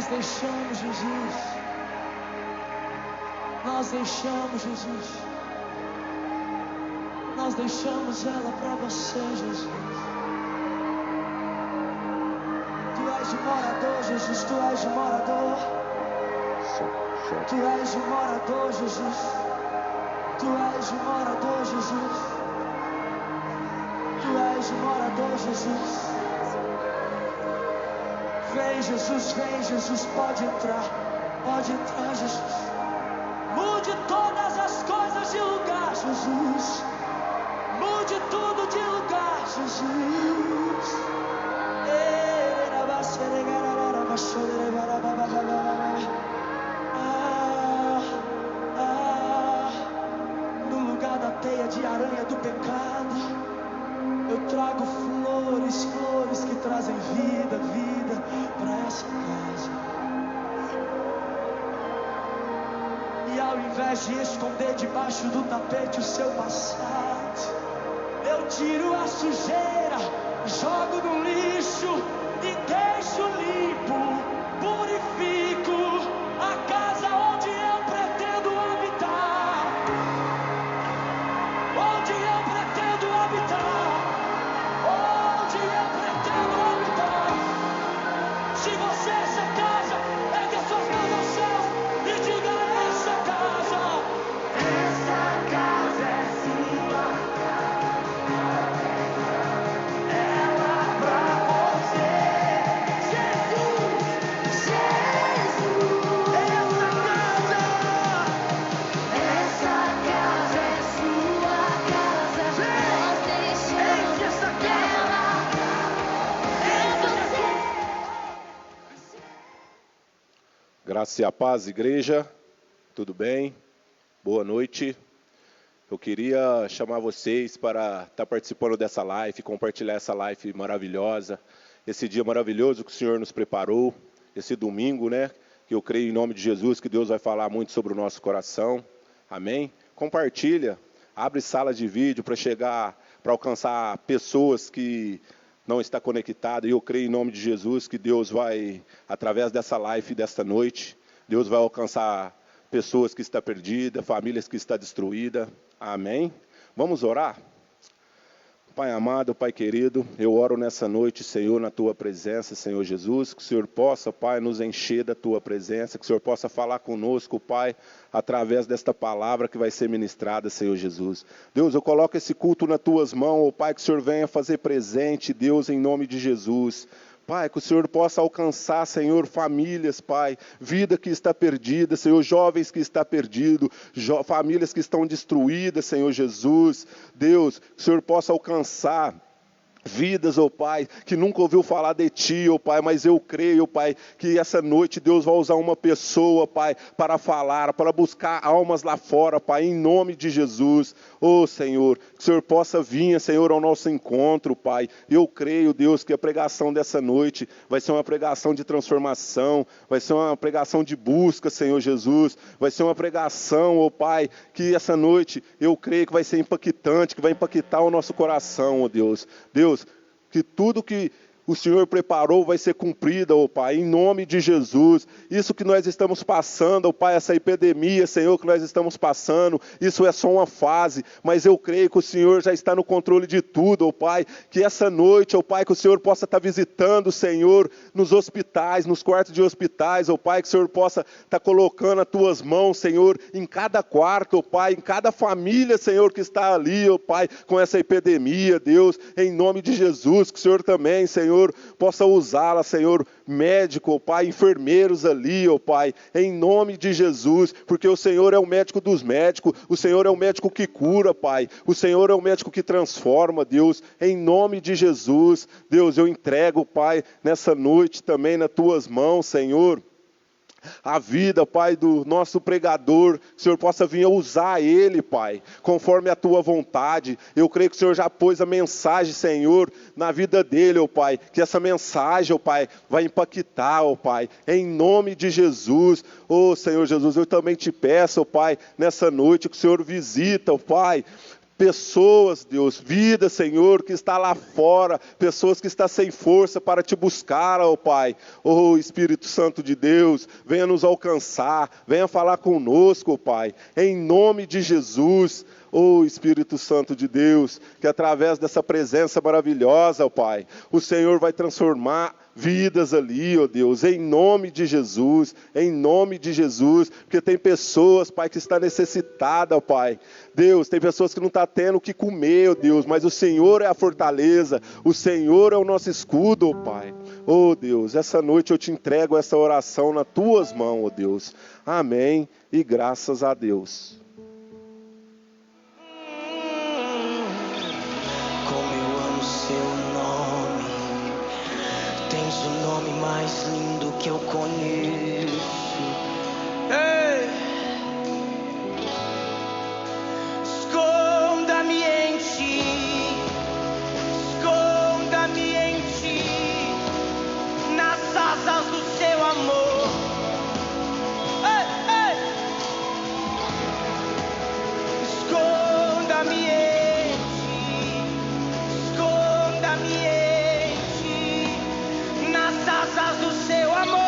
deixamos, Jesus. Nós deixamos, Jesus. Nós deixamos ela para você, Jesus. Tu és o morador, Jesus. Tu és o morador. Tu és o morador, Jesus. Tu és o morador, Jesus. Tu és o morador, Jesus. Vem, Jesus, pode entrar, Jesus. Mude todas as coisas de lugar, Jesus. Mude tudo de lugar, Jesus. No lugar da teia de aranha do pecado, eu trago flores, flores que trazem vida, vida para essa casa. E ao invés de esconder debaixo do tapete o seu passado, eu tiro a sujeira, jogo no lixo e deixo limpo, purifico a casa onde eu pretendo habitar. Onde eu pretendo habitar. Onde eu pretendo habitar. Se você é essa casa, ergue as suas mãos ao céu e diga: essa casa é sua casa. Ela pra você. Jesus, essa casa é sua casa. Nós deixamos essa casa. Graça e a paz, igreja. Tudo bem? Boa noite. Eu queria chamar vocês para estar participando dessa live, compartilhar essa live maravilhosa, esse dia maravilhoso que o Senhor nos preparou, esse domingo, né? Que eu creio em nome de Jesus que Deus vai falar muito sobre o nosso coração. Amém? Compartilha, abre sala de vídeo para alcançar pessoas que não estão conectadas. E eu creio em nome de Jesus que Deus vai, através dessa live desta noite, Deus vai alcançar pessoas que estão perdidas, famílias que estão destruídas. Amém? Vamos orar? Pai amado, Pai querido, eu oro nessa noite, Senhor, na Tua presença, Senhor Jesus, que o Senhor possa, Pai, nos encher da Tua presença, que o Senhor possa falar conosco, Pai, através desta palavra que vai ser ministrada, Senhor Jesus. Deus, eu coloco esse culto nas Tuas mãos, oh, Pai, que o Senhor venha fazer presente, Deus, em nome de Jesus. Pai, que o Senhor possa alcançar, Senhor, famílias, Pai, vida que está perdida, Senhor, jovens que estão perdidos, famílias que estão destruídas, Senhor Jesus. Deus, que o Senhor possa alcançar vidas, ó Pai, que nunca ouviu falar de Ti, ó Pai, mas eu creio, ó Pai, que essa noite Deus vai usar uma pessoa, Pai, para falar, para buscar almas lá fora, Pai, em nome de Jesus. Ó Senhor, que o Senhor possa vir, Senhor, ao nosso encontro, Pai. Eu creio, Deus, que a pregação dessa noite vai ser uma pregação de transformação, vai ser uma pregação de busca, Senhor Jesus, vai ser uma pregação, ó Pai, que essa noite eu creio que vai ser impactante, que vai impactar o nosso coração, ó Deus. Deus, que tudo que o Senhor preparou vai ser cumprido, ó Pai, em nome de Jesus. Isso que nós estamos passando, ó Pai, essa epidemia, Senhor, que nós estamos passando, isso é só uma fase, mas eu creio que o Senhor já está no controle de tudo, ó Pai, que essa noite, ó Pai, que o Senhor possa estar visitando, Senhor, nos hospitais, nos quartos de hospitais, ó Pai, que o Senhor possa estar colocando as Tuas mãos, Senhor, em cada quarto, ó Pai, em cada família, Senhor, que está ali, ó Pai, com essa epidemia, Deus, em nome de Jesus, que o Senhor também, Senhor, possa usá-la, Senhor, médico, ó Pai, enfermeiros ali, ó Pai, em nome de Jesus, porque o Senhor é o médico dos médicos, o Senhor é o médico que cura, Pai, o Senhor é o médico que transforma, Deus, em nome de Jesus. Deus, eu entrego, Pai, nessa noite também nas Tuas mãos, Senhor, a vida, Pai, do nosso pregador, que o Senhor possa vir a usar ele, Pai, conforme a Tua vontade. Eu creio que o Senhor já pôs a mensagem, Senhor, na vida dele, ó Pai, que essa mensagem, ó Pai, vai impactar, ó Pai, em nome de Jesus. Ó Senhor Jesus, eu também te peço, ó Pai, nessa noite que o Senhor visita, ó Pai, pessoas, Deus, vida, Senhor, que está lá fora, pessoas que estão sem força para te buscar, ó Pai. Ó Espírito Santo de Deus, venha nos alcançar, venha falar conosco, ó Pai, em nome de Jesus. Ó Espírito Santo de Deus, que através dessa presença maravilhosa, ó Pai, o Senhor vai transformar vidas ali, ó Deus, em nome de Jesus, porque tem pessoas, Pai, que está necessitada, ó Pai. Deus, tem pessoas que não estão tendo o que comer, ó Deus, mas o Senhor é a fortaleza, o Senhor é o nosso escudo, ó Pai. Ó Deus, essa noite eu te entrego essa oração nas tuas mãos, ó Deus. Amém e graças a Deus. O nome mais lindo que eu conheço. Ei! Esconda-me em ti, esconda-me em ti, nas asas do seu amor. Ei, ei! Esconda-me em ti, esconda-me em ti, nas asas do seu amor.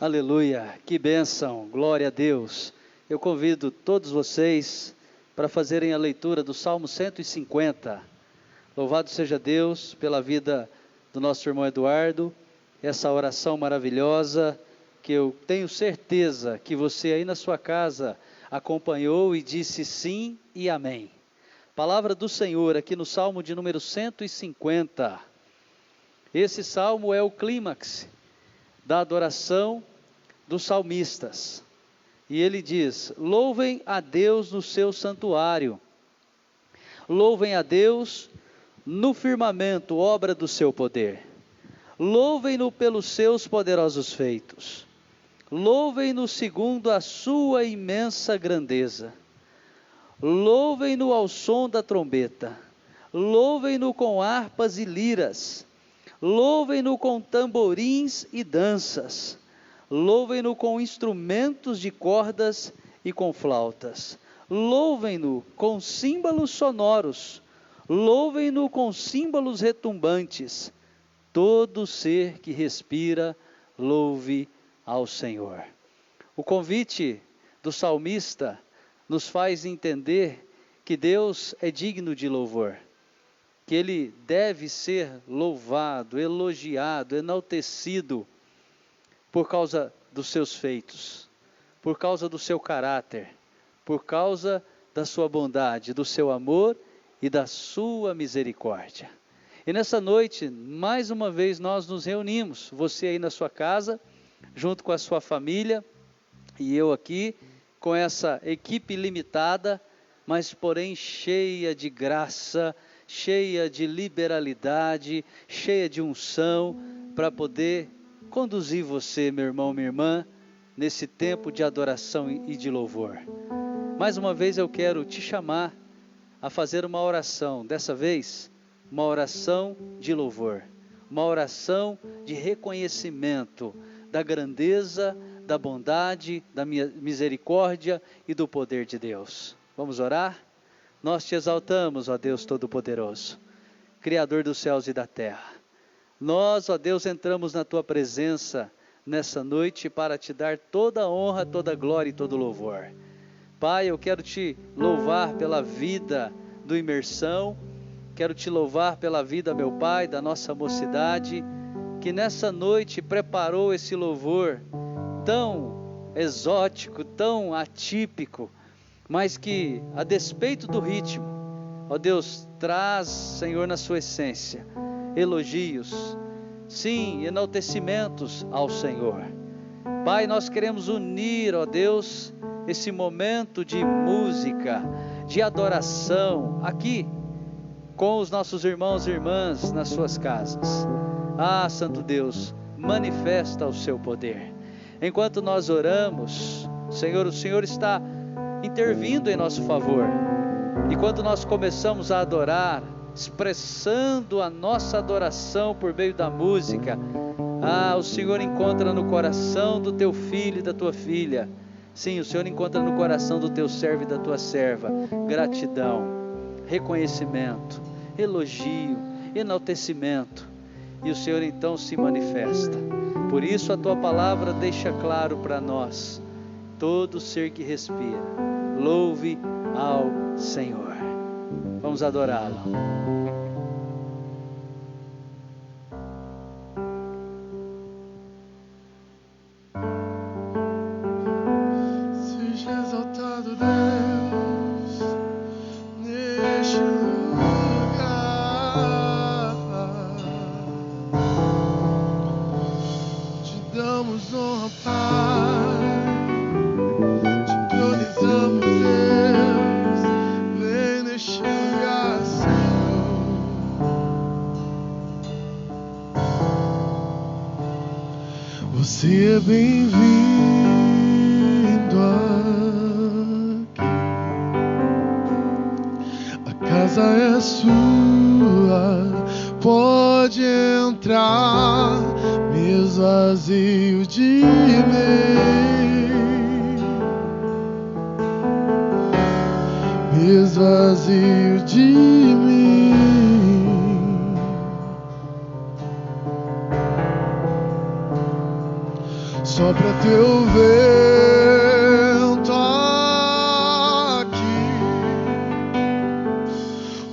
Aleluia, que bênção, glória a Deus. Eu convido todos vocês para fazerem a leitura do Salmo 150. Louvado seja Deus pela vida do nosso irmão Eduardo, essa oração maravilhosa que eu tenho certeza que você aí na sua casa acompanhou e disse sim e amém. Palavra do Senhor aqui no Salmo de número 150. Esse salmo é o clímax da adoração dos salmistas. E ele diz: louvem a Deus no seu santuário, louvem a Deus no firmamento, obra do seu poder, louvem-no pelos seus poderosos feitos, louvem-no segundo a sua imensa grandeza, louvem-no ao som da trombeta, louvem-no com harpas e liras, louvem-no com tamborins e danças, louvem-no com instrumentos de cordas e com flautas, louvem-no com símbolos sonoros, louvem-no com símbolos retumbantes. Todo ser que respira, louve ao Senhor. O convite do salmista nos faz entender que Deus é digno de louvor, que Ele deve ser louvado, elogiado, enaltecido por causa dos seus feitos, por causa do seu caráter, por causa da sua bondade, do seu amor e da sua misericórdia. E nessa noite, mais uma vez nós nos reunimos, você aí na sua casa, junto com a sua família, e eu aqui, com essa equipe limitada, mas porém cheia de graça, cheia de liberalidade, cheia de unção, para poder conduzir você, meu irmão, minha irmã, nesse tempo de adoração e de louvor. Mais uma vez eu quero te chamar a fazer uma oração, dessa vez, uma oração de louvor, uma oração de reconhecimento da grandeza, da bondade, da misericórdia e do poder de Deus. Vamos orar? Nós te exaltamos, ó Deus Todo-Poderoso, Criador dos céus e da terra. Nós, ó Deus, entramos na Tua presença nessa noite para Te dar toda a honra, toda a glória e todo o louvor. Pai, eu quero Te louvar pela vida do Imersão, quero Te louvar pela vida, meu Pai, da nossa mocidade, que nessa noite preparou esse louvor tão exótico, tão atípico, mas que, a despeito do ritmo, ó Deus, traz, Senhor, na sua essência, elogios, sim, enaltecimentos ao Senhor. Pai, nós queremos unir, ó Deus, esse momento de música, de adoração, aqui, com os nossos irmãos e irmãs nas suas casas. Ah, Santo Deus, manifesta o seu poder. Enquanto nós oramos, Senhor, o Senhor está intervindo em nosso favor. E quando nós começamos a adorar, expressando a nossa adoração por meio da música, O Senhor encontra no coração do teu filho e da tua filha. Sim, o Senhor encontra no coração do teu servo e da tua serva gratidão, reconhecimento, elogio, enaltecimento. E o Senhor então se manifesta. Por isso a tua palavra deixa claro para nós: todo ser que respira, louve ao Senhor. Vamos adorá-lo. Seja exaltado, Deus, neste lugar. Te damos honra, Pai. Te entronizamos, Deus. Vem neste lugar, Senhor. Você é bem-vindo aqui. A casa é sua, pode entrar, mesmo vazio de mim, mesmo vazio de mim. Sopra teu vento aqui,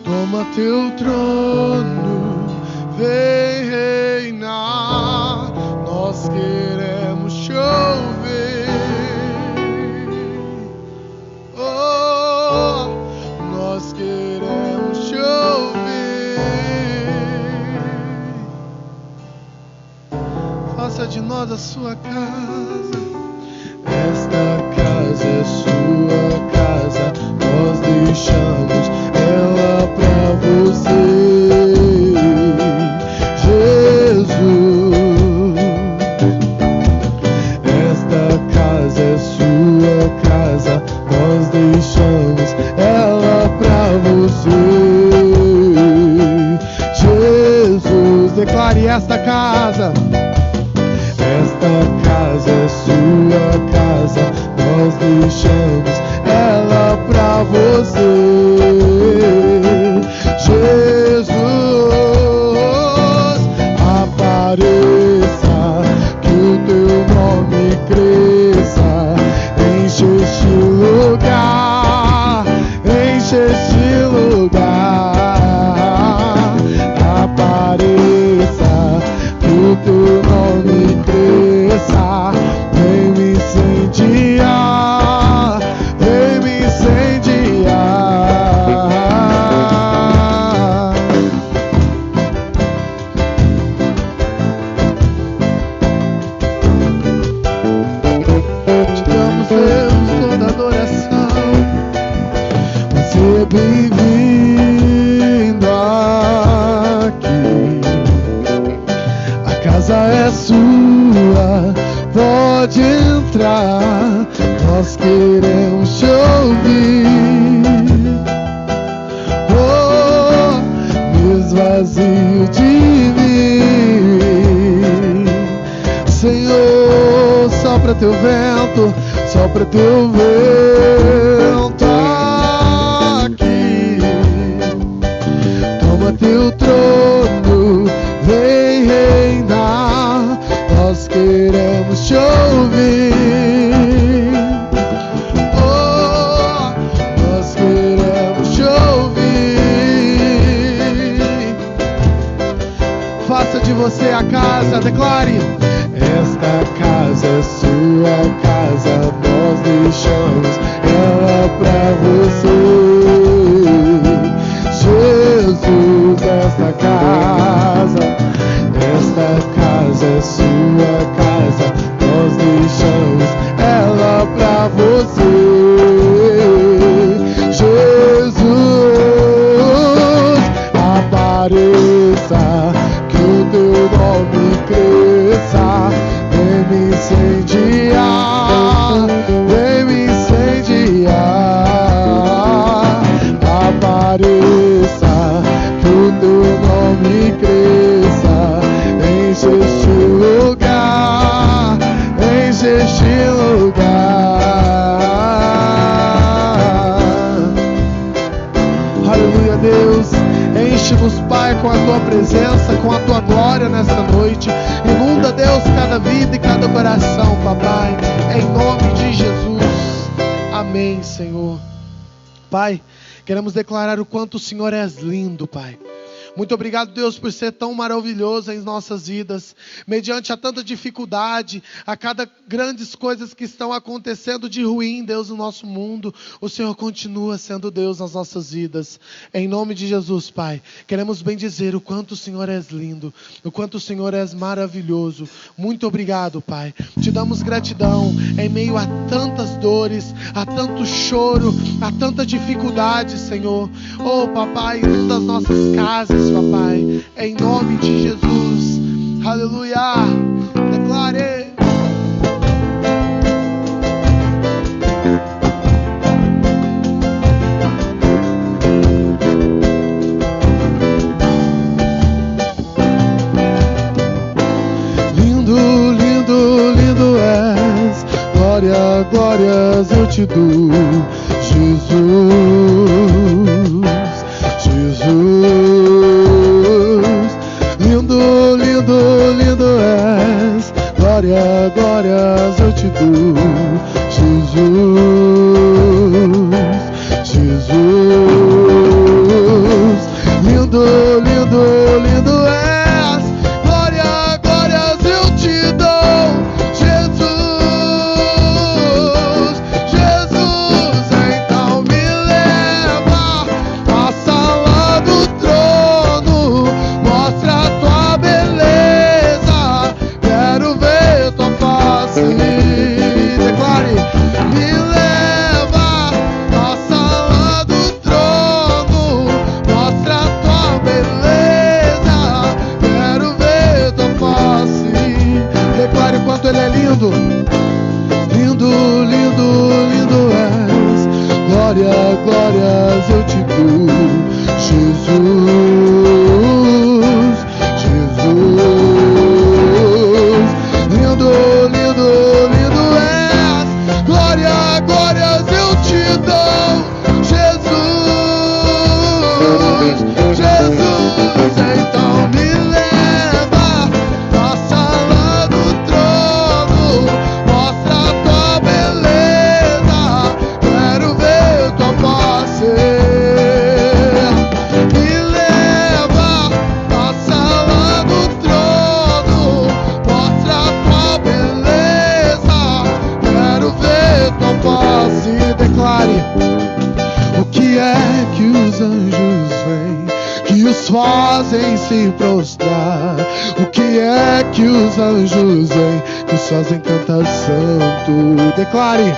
toma teu trono, vem reinar. Nós queremos chover, oh, nós queremos chover. Faça de nós a sua casa. Esta casa é sua casa, nós deixamos ela pra você, Jesus. Esta casa é sua casa, nós deixamos ela pra você, Jesus. Declare esta casa. Esta casa é sua casa, nós deixamos ela pra você, Jesus. Apareça, que o teu nome cresça, enche este lugar, enche este lugar. Apareça, que o teu nome cresça, vem me incendiar, vem me incendiar. Te damos, Deus, toda adoração. Você é bem-vindo aqui. A casa é sua, pode entrar, nós queremos te ouvir, oh, mesmo vazio de mim, Senhor. Sopra teu vento, sopra teu vento aqui, toma teu trono, vem reinar. Nós queremos te ouvir, oh, nós queremos te ouvir. Faça de você a casa, declare. Esta casa é sua casa, nós deixamos ela pra você, Jesus. Esta casa é sua casa, nós deixamos ela pra você, Jesus. Apareça, que o teu nome cresça, vem me incendiar, vem me incendiar. Apareça, que o teu nome cresça, enche este lugar. presença, com a tua glória nessa noite. Inunda, Deus, cada vida e cada coração, papai, em nome de Jesus. Amém, Senhor. Pai, queremos declarar o quanto o Senhor és lindo, Pai. Muito obrigado, Deus, por ser tão maravilhoso em nossas vidas. Mediante a tanta dificuldade, a cada grandes coisas que estão acontecendo de ruim, Deus, no nosso mundo, o Senhor continua sendo Deus nas nossas vidas. Em nome de Jesus, Pai, queremos bem dizer o quanto o Senhor és lindo, o quanto o Senhor és maravilhoso. Muito obrigado, Pai. Te damos gratidão em meio a tantas dores, a tanto choro, a tanta dificuldade, Senhor. Oh, papai, das nossas casas, papai, em nome de Jesus. Aleluia. Declare. Lindo, lindo, lindo és. Glória, glórias eu te dou, Jesus. Jesus, lindo, lindo, lindo és. Glória, glórias eu te dou, Jesus. Jesus, lindo, lindo, lindo és. Glória, glórias eu te dou, Jesus. Jesus, então me leva à sala do trono, mostra a tua beleza, quero ver tua face. Declare, me leva à sala do trono, mostra a tua beleza, quero ver tua face. Declare o quanto ele é lindo. Lindo, lindo, lindo és. Glória, glórias eu te dou, Jesus. Jesus, lindo, lindo, lindo és. Glória, glórias eu te dou, Jesus. Jesus, então me leva à sala do trono, mostra a tua beleza, quero ver tua face. Me leva à sala do trono, mostra a tua beleza, quero ver tua face. Declare. O que é que os anjos vêm, que os fazem se prostrar? O que é que os anjos vêm, que os fazem cantar santo? Declare.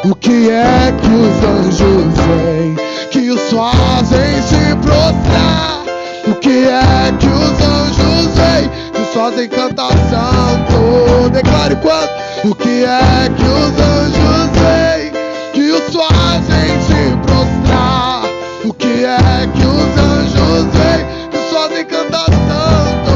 O que é que os anjos vêm, que os fazem se prostrar? O que é que os anjos vêm, que os fazem cantar santo? Declare quanto. O que é que os anjos vêm, que os fazem se prostrar? O que é que os anjos vêm, que os fazem cantar santo?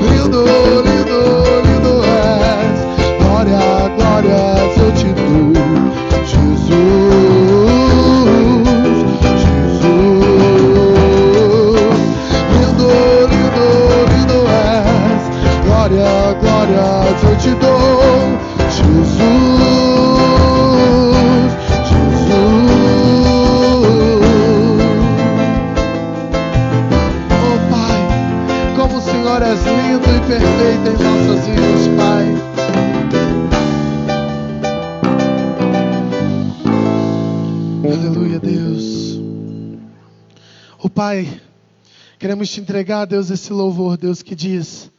Lindo, lindo, lindo és. Glória, glórias eu te dou, Jesus. Jesus, lindo, lindo, lindo és. Glória, glórias eu te dou, Jesus. Jesus. Oh Pai, como o Senhor és lindo e perfeito em nossas vidas, Pai. Aleluia, Deus. Oh Pai, queremos te entregar, Deus, esse louvor, Deus, que diz: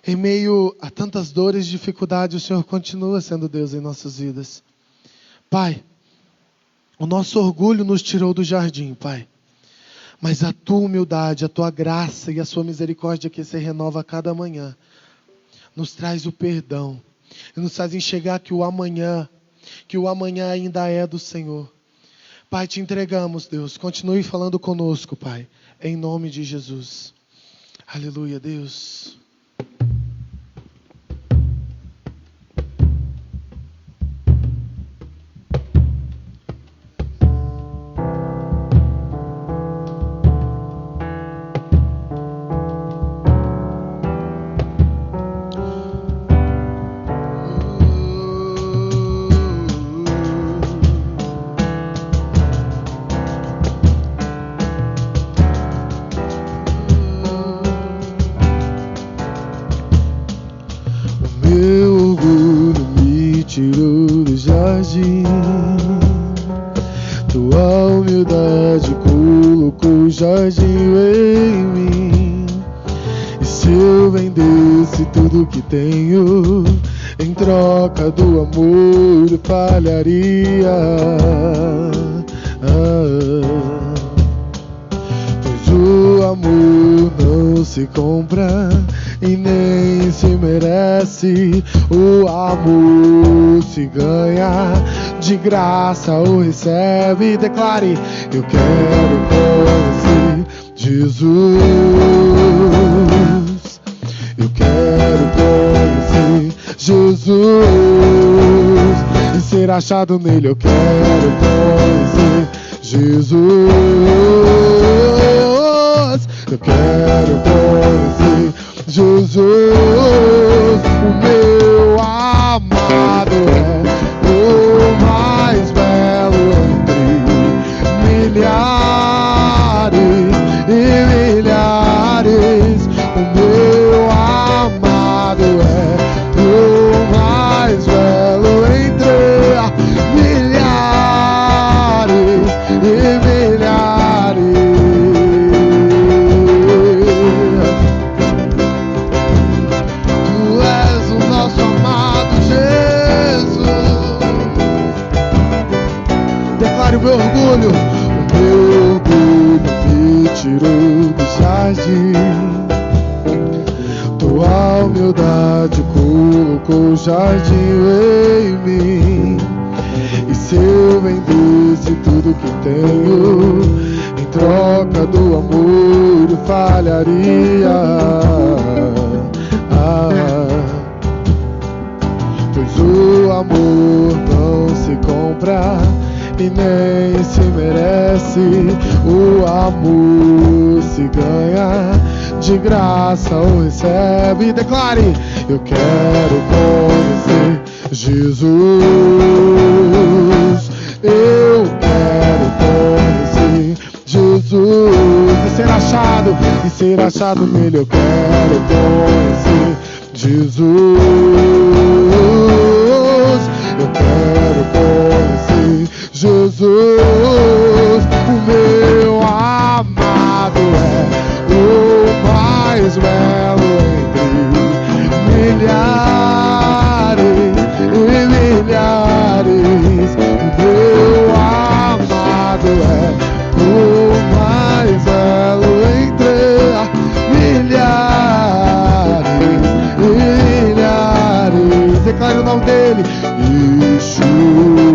em meio a tantas dores e dificuldades, o Senhor continua sendo Deus em nossas vidas. Pai, o nosso orgulho nos tirou do jardim, Pai. Mas a tua humildade, a tua graça e a sua misericórdia que se renova a cada manhã, nos traz o perdão. E nos faz enxergar que o amanhã ainda é do Senhor. Pai, te entregamos, Deus. Continue falando conosco, Pai. Em nome de Jesus. Aleluia, Deus. jardim. Tua humildade colocou jardim em mim. E se eu vendesse tudo que tenho, em troca do amor eu falharia. Pois o amor não se compra e nem se merece. O amor se ganha, de graça o recebe. Declare: eu quero conhecer Jesus. Eu quero conhecer Jesus e ser achado nele. Eu quero conhecer Jesus. Eu quero conhecer Jesus. O meu amado é o mais belo entre milhares e milhares. O meu amado é o mais belo entre milhares e milhares. Tu és o nosso amado Jesus. Declare o meu orgulho. O meu orgulho me tirou do jardim. Tua humildade colocou jardim em mim. E se eu vendesse tudo que tenho, em troca do amor eu falharia. Pois o amor não se compra e nem se merece. O amor se ganha, de graça o recebe. Declare: eu quero conhecer Jesus. Eu quero conhecer Jesus e ser achado nele. Eu quero conhecer Jesus. Eu quero conhecer Jesus. O meu amado é o mais belo entre milhares e milhares. O meu amado é o mais belo entre milhares e milhares. Declare o nome dele: Yeshua.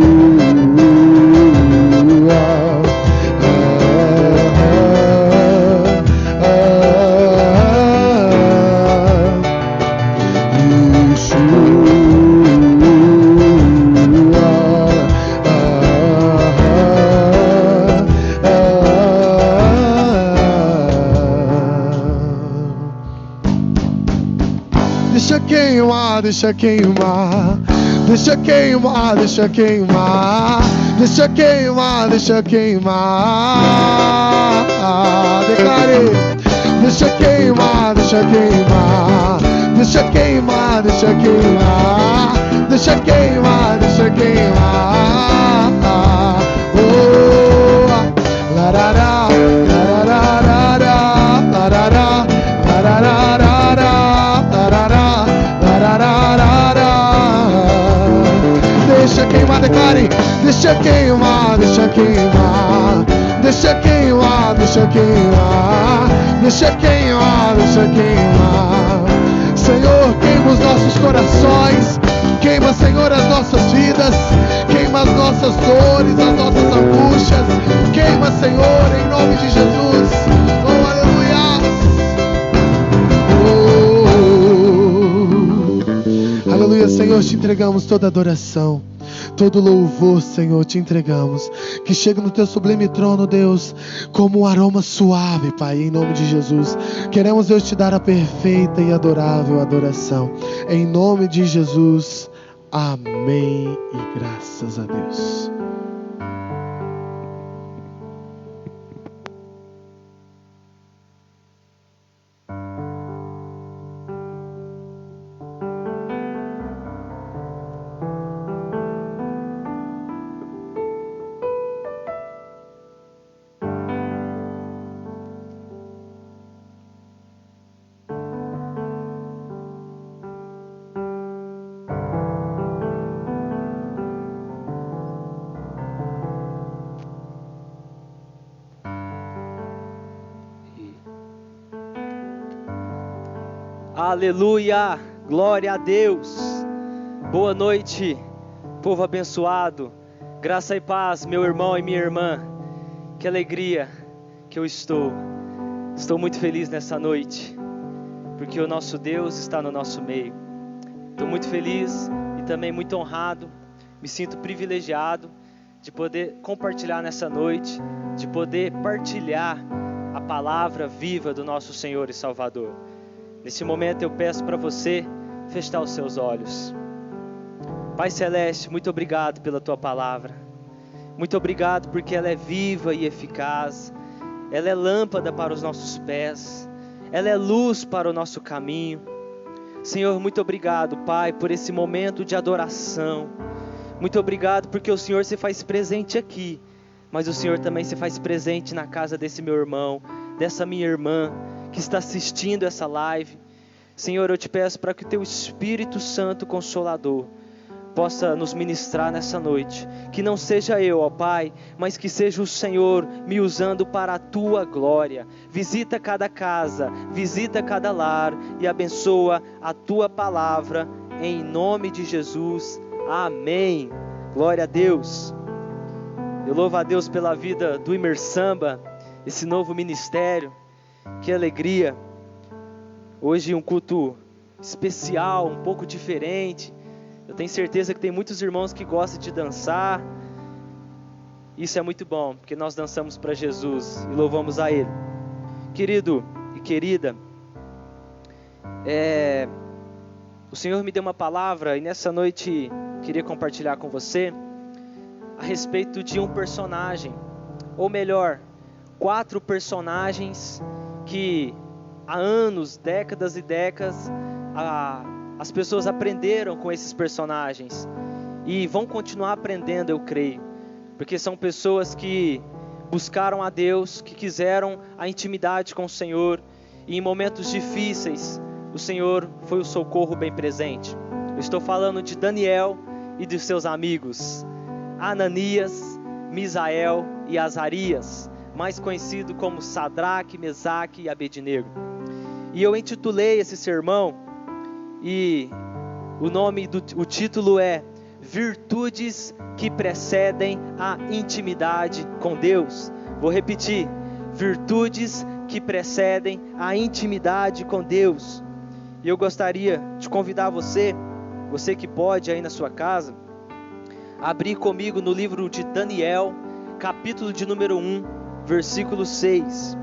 Deixa queimar, deixa queimar, deixa queimar, deixa queimar, deixa queimar, deixa queimar. Declare: deixa queimar, deixa queimar, deixa queimar, deixa queimar, deixa queimar, deixa queimar. Oh, larará, larará, larará, deixa queimar. Declare: deixa queimar, deixa queimar, deixa queimar, deixa queimar, deixa queimar, deixa queimar. Senhor, queima os nossos corações, queima, Senhor, as nossas vidas, queima as nossas dores, as nossas angústias, queima, Senhor, em nome de Jesus. Oh, aleluia. Oh, aleluia, Senhor, te entregamos toda adoração, todo louvor, Senhor, te entregamos. Que chegue no teu sublime trono, Deus, como um aroma suave, Pai, em nome de Jesus. Queremos, Deus, te dar a perfeita e adorável adoração. Em nome de Jesus. Amém e graças a Deus. Aleluia, glória a Deus. Boa noite, povo abençoado. Graça e paz, meu irmão e minha irmã. Que alegria que eu estou muito feliz nessa noite, porque o nosso Deus está no nosso meio. Estou muito feliz e também muito honrado, me sinto privilegiado de poder compartilhar nessa noite, de poder partilhar a palavra viva do nosso Senhor e Salvador. Nesse momento eu peço para você fechar os seus olhos. Pai Celeste, muito obrigado pela Tua palavra. Muito obrigado porque ela é viva e eficaz. Ela é lâmpada para os nossos pés. Ela é luz para o nosso caminho. Senhor, muito obrigado, Pai, por esse momento de adoração. Muito obrigado porque o Senhor se faz presente aqui, mas o Senhor também se faz presente na casa desse meu irmão, dessa minha irmã, que está assistindo essa live. Senhor, eu te peço para que o Teu Espírito Santo Consolador possa nos ministrar nessa noite. Que não seja eu, ó Pai, mas que seja o Senhor me usando para a Tua glória. Visita cada casa, visita cada lar e abençoa a Tua palavra, em nome de Jesus. Amém. Glória a Deus. Eu louvo a Deus pela vida do Imersamba, esse novo ministério. Que alegria. Hoje um culto especial, um pouco diferente. Eu tenho certeza que tem muitos irmãos que gostam de dançar. Isso é muito bom, porque nós dançamos para Jesus e louvamos a Ele. Querido e querida, o Senhor me deu uma palavra e nessa noite queria compartilhar com você a respeito de um personagem, ou melhor, 4 personagens que há anos, décadas e décadas, as pessoas aprenderam com esses personagens e vão continuar aprendendo, eu creio, porque são pessoas que buscaram a Deus, que quiseram a intimidade com o Senhor, e em momentos difíceis o Senhor foi o socorro bem presente. Eu estou falando de Daniel e de seus amigos Ananias, Misael e Azarias, mais conhecido como Sadraque, Mesaque e Abednego. E eu intitulei esse sermão, e o título é Virtudes que precedem a intimidade com Deus. Vou repetir: virtudes que precedem a intimidade com Deus. E eu gostaria de convidar você que pode aí na sua casa, abrir comigo no livro de Daniel, capítulo de número 1, versículo 6.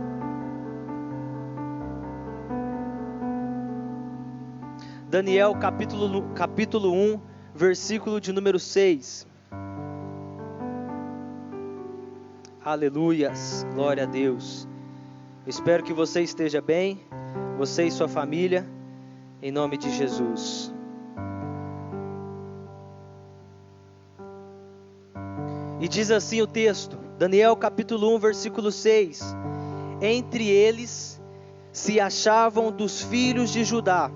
Daniel capítulo 1, versículo de número 6. Aleluias, glória a Deus. Eu espero que você esteja bem, você e sua família, em nome de Jesus. E diz assim o texto, Daniel capítulo 1, versículo 6. Entre eles se achavam dos filhos de Judá,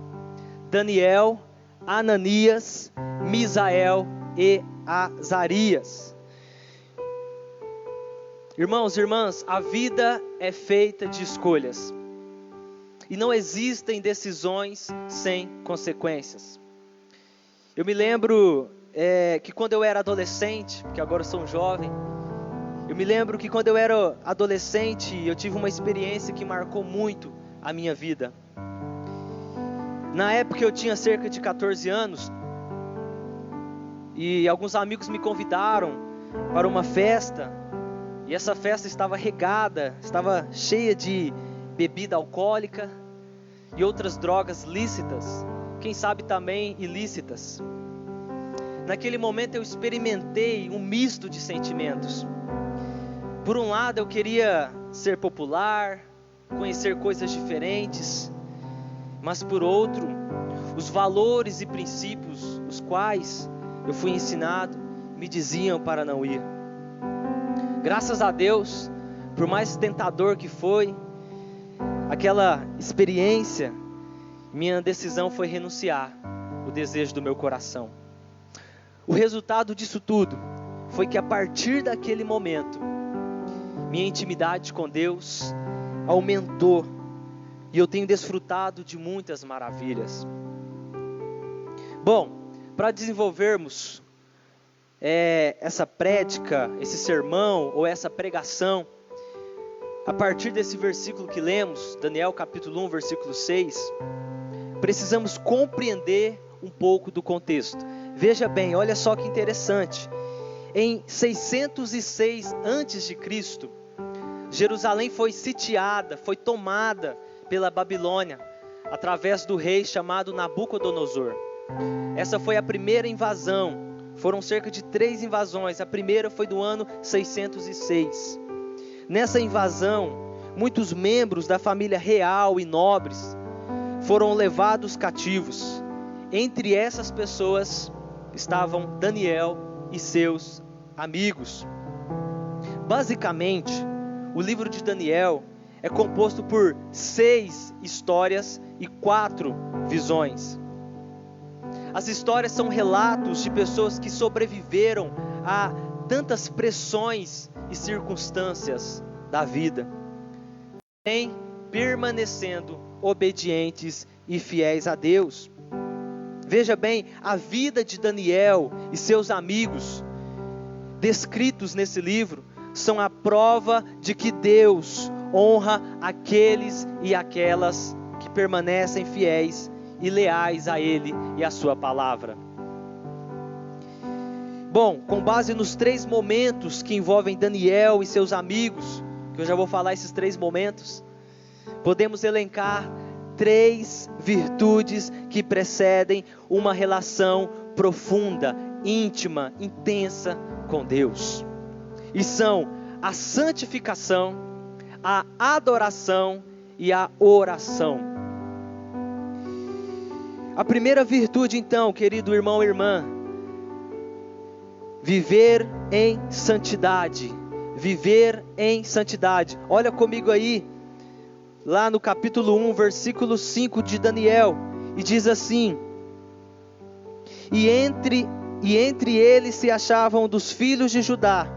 Daniel, Ananias, Misael e Azarias. Irmãos e irmãs, a vida é feita de escolhas. E não existem decisões sem consequências. Eu me lembro que quando eu era adolescente, porque agora eu sou um jovem, eu me lembro que quando eu era adolescente, eu tive uma experiência que marcou muito a minha vida. Na época eu tinha cerca de 14 anos, e alguns amigos me convidaram para uma festa, e essa festa estava regada, estava cheia de bebida alcoólica e outras drogas lícitas, quem sabe também ilícitas. Naquele momento eu experimentei um misto de sentimentos. Por um lado eu queria ser popular, conhecer coisas diferentes, mas por outro, os valores e princípios os quais eu fui ensinado me diziam para não ir. Graças a Deus, por mais tentador que foi aquela experiência, minha decisão foi renunciar o desejo do meu coração. O resultado disso tudo foi que a partir daquele momento, minha intimidade com Deus aumentou e eu tenho desfrutado de muitas maravilhas. Bom, para desenvolvermos essa prédica, esse sermão ou essa pregação, a partir desse versículo que lemos, Daniel capítulo 1, versículo 6, precisamos compreender um pouco do contexto. Veja bem, olha só que interessante. Em 606 a.C., Jerusalém foi sitiada, foi tomada pela Babilônia, através do rei chamado Nabucodonosor. Essa foi a primeira invasão. Foram cerca de 3 invasões. A primeira foi do ano 606. Nessa invasão, muitos membros da família real e nobres foram levados cativos. Entre essas pessoas estavam Daniel e seus amigos. Basicamente, o livro de Daniel é composto por 6 histórias e 4 visões. As histórias são relatos de pessoas que sobreviveram a tantas pressões e circunstâncias da vida, porém permanecendo obedientes e fiéis a Deus. Veja bem, a vida de Daniel e seus amigos, descritos nesse livro, são a prova de que Deus honra aqueles e aquelas que permanecem fiéis e leais a Ele e a sua palavra. Bom, com base nos 3 momentos que envolvem Daniel e seus amigos, que eu já vou falar esses 3 momentos, podemos elencar 3 virtudes que precedem uma relação profunda, íntima, intensa com Deus. E são a santificação, a adoração e a oração. A primeira virtude, então, querido irmão e irmã, viver em santidade. Viver em santidade. Olha comigo aí, lá no capítulo 1, versículo 5 de Daniel, e diz assim: E entre eles se achavam dos filhos de Judá,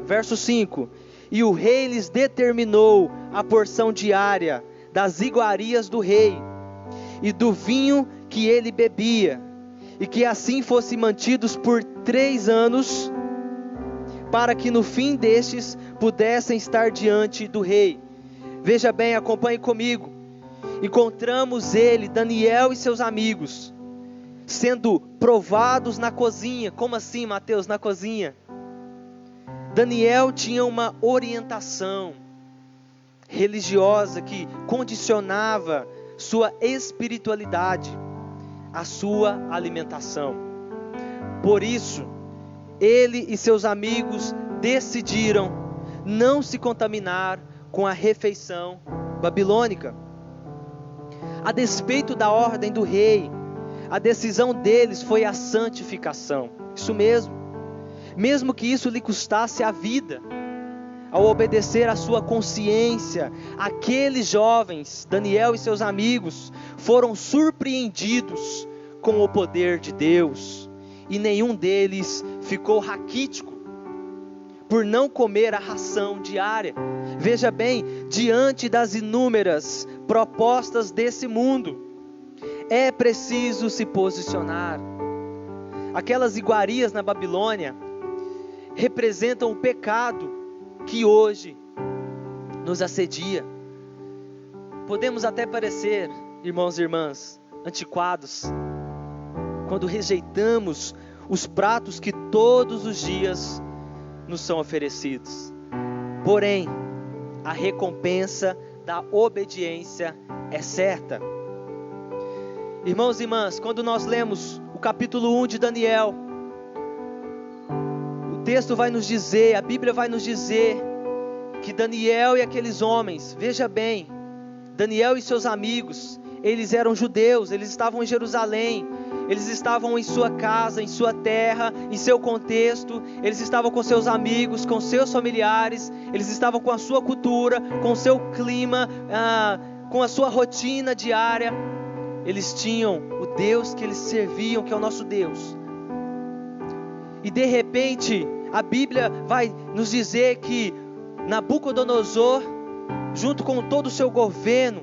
verso 5, e o rei lhes determinou a porção diária das iguarias do rei, e do vinho que ele bebia, e que assim fossem mantidos por 3 anos, para que no fim destes pudessem estar diante do rei. Veja bem, acompanhe comigo. Encontramos ele, Daniel e seus amigos, sendo provados na cozinha. Como assim, Mateus, na cozinha? Daniel tinha uma orientação religiosa que condicionava sua espiritualidade, a sua alimentação. Por isso, ele e seus amigos decidiram não se contaminar com a refeição babilônica. A despeito da ordem do rei, a decisão deles foi a santificação. Isso mesmo que isso lhe custasse a vida. Ao obedecer à sua consciência, aqueles jovens, Daniel e seus amigos, foram surpreendidos com o poder de Deus, e nenhum deles ficou raquítico por não comer a ração diária. Veja bem, diante das inúmeras propostas desse mundo, é preciso se posicionar. Aquelas iguarias na Babilônia representam o pecado que hoje nos assedia. Podemos até parecer, irmãos e irmãs, antiquados, quando rejeitamos os pratos que todos os dias nos são oferecidos. Porém, a recompensa da obediência é certa. Irmãos e irmãs, quando nós lemos o capítulo 1 de Daniel, o texto vai nos dizer, a Bíblia vai nos dizer, que Daniel e aqueles homens, veja bem, Daniel e seus amigos, eles eram judeus, eles estavam em Jerusalém, eles estavam em sua casa, em sua terra, em seu contexto, eles estavam com seus amigos, com seus familiares, eles estavam com a sua cultura, com o seu clima, com a sua rotina diária. Eles tinham o Deus que eles serviam, que é o nosso Deus. E de repente, a Bíblia vai nos dizer que Nabucodonosor, junto com todo o seu governo,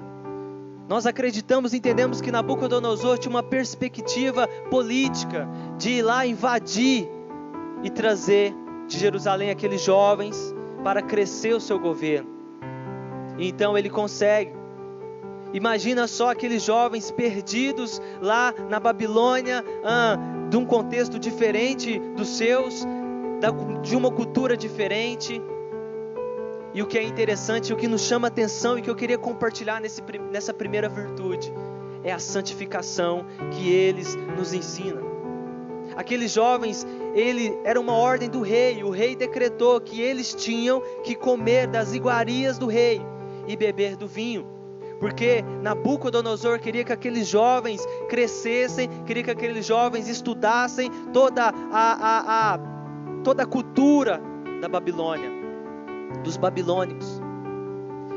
Nós acreditamos e entendemos que Nabucodonosor tinha uma perspectiva política de ir lá invadir e trazer de Jerusalém aqueles jovens para crescer o seu governo. E então ele consegue. Imagina só aqueles jovens perdidos lá na Babilônia, de um contexto diferente dos seus, de uma cultura diferente. E o que é interessante, o que nos chama a atenção e que eu queria compartilhar nessa primeira virtude, é a santificação que eles nos ensinam. Aqueles jovens, era uma ordem do rei, o rei decretou que eles tinham que comer das iguarias do rei e beber do vinho, porque Nabucodonosor queria que aqueles jovens crescessem, queria que aqueles jovens estudassem toda a cultura da Babilônia, dos babilônicos.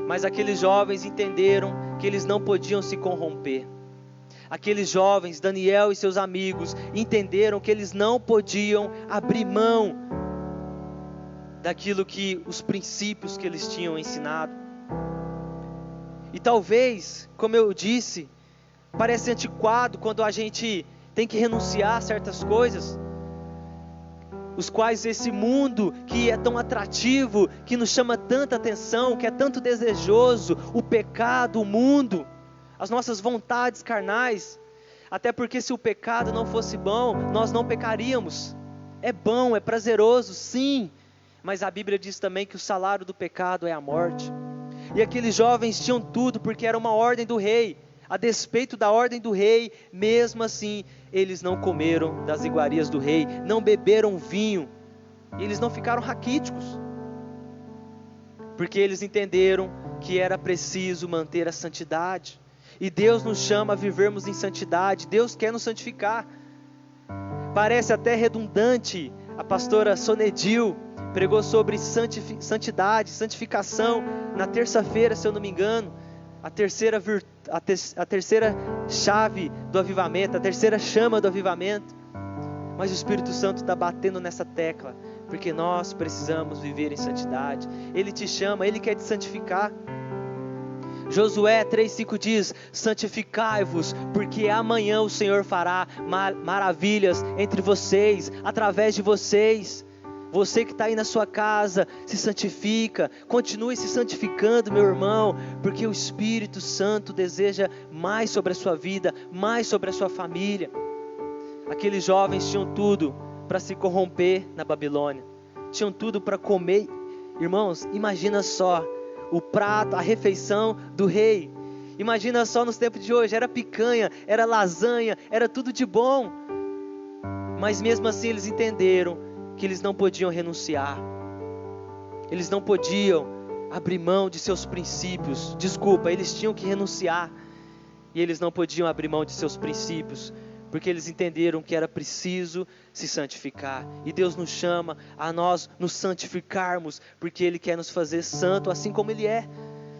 Mas aqueles jovens entenderam que eles não podiam se corromper. Aqueles jovens, Daniel e seus amigos, entenderam que eles não podiam abrir mão daquilo que os princípios que eles tinham ensinado. E talvez, como eu disse, parece antiquado quando a gente tem que renunciar a certas coisas, os quais esse mundo que é tão atrativo, que nos chama tanta atenção, que é tanto desejoso, o pecado, o mundo, as nossas vontades carnais. Até porque se o pecado não fosse bom, nós não pecaríamos. É bom, é prazeroso, sim, mas a Bíblia diz também que o salário do pecado é a morte. E aqueles jovens tinham tudo porque era uma ordem do rei. A despeito da ordem do rei, mesmo assim, eles não comeram das iguarias do rei, não beberam vinho, e eles não ficaram raquíticos, porque eles entenderam que era preciso manter a santidade, e Deus nos chama a vivermos em santidade. Deus quer nos santificar. Parece até redundante, a pastora Sonedil pregou sobre santidade, santificação, na terça-feira, se eu não me engano, a terceira chave do avivamento, a terceira chama do avivamento. Mas o Espírito Santo está batendo nessa tecla, porque nós precisamos viver em santidade. Ele te chama, Ele quer te santificar. Josué 3,5 diz: santificai-vos, porque amanhã o Senhor fará maravilhas entre vocês, através de vocês. Você que está aí na sua casa, se santifica, continue se santificando, meu irmão, porque o Espírito Santo deseja mais sobre a sua vida, mais sobre a sua família. Aqueles jovens tinham tudo para se corromper na Babilônia, tinham tudo para comer. Irmãos, imagina só o prato, a refeição do rei. Imagina só nos tempos de hoje, era picanha, era lasanha, era tudo de bom. Mas mesmo assim eles entenderam que eles não podiam renunciar, eles não podiam abrir mão de seus princípios. Eles tinham que renunciar, e eles não podiam abrir mão de seus princípios, porque eles entenderam que era preciso se santificar. E Deus nos chama a nós nos santificarmos, porque Ele quer nos fazer santo assim como Ele é,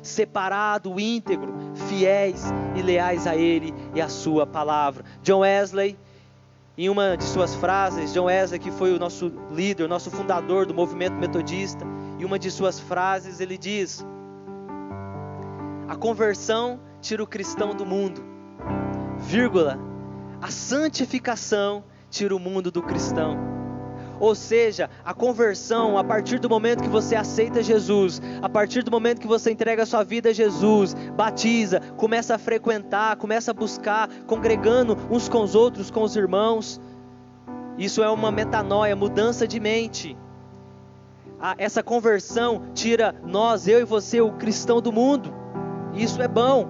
separado, íntegro, fiéis e leais a Ele e a sua palavra. John Wesley, em uma de suas frases, John Wesley, que foi o nosso líder, o nosso fundador do movimento metodista, em uma de suas frases ele diz: a conversão tira o cristão do mundo, vírgula, a santificação tira o mundo do cristão. Ou seja, a conversão, a partir do momento que você aceita Jesus, a partir do momento que você entrega a sua vida a Jesus, batiza, começa a frequentar, começa a buscar, congregando uns com os outros, com os irmãos, isso é uma metanoia, mudança de mente. Essa conversão tira nós, eu e você, o cristão do mundo. Isso é bom.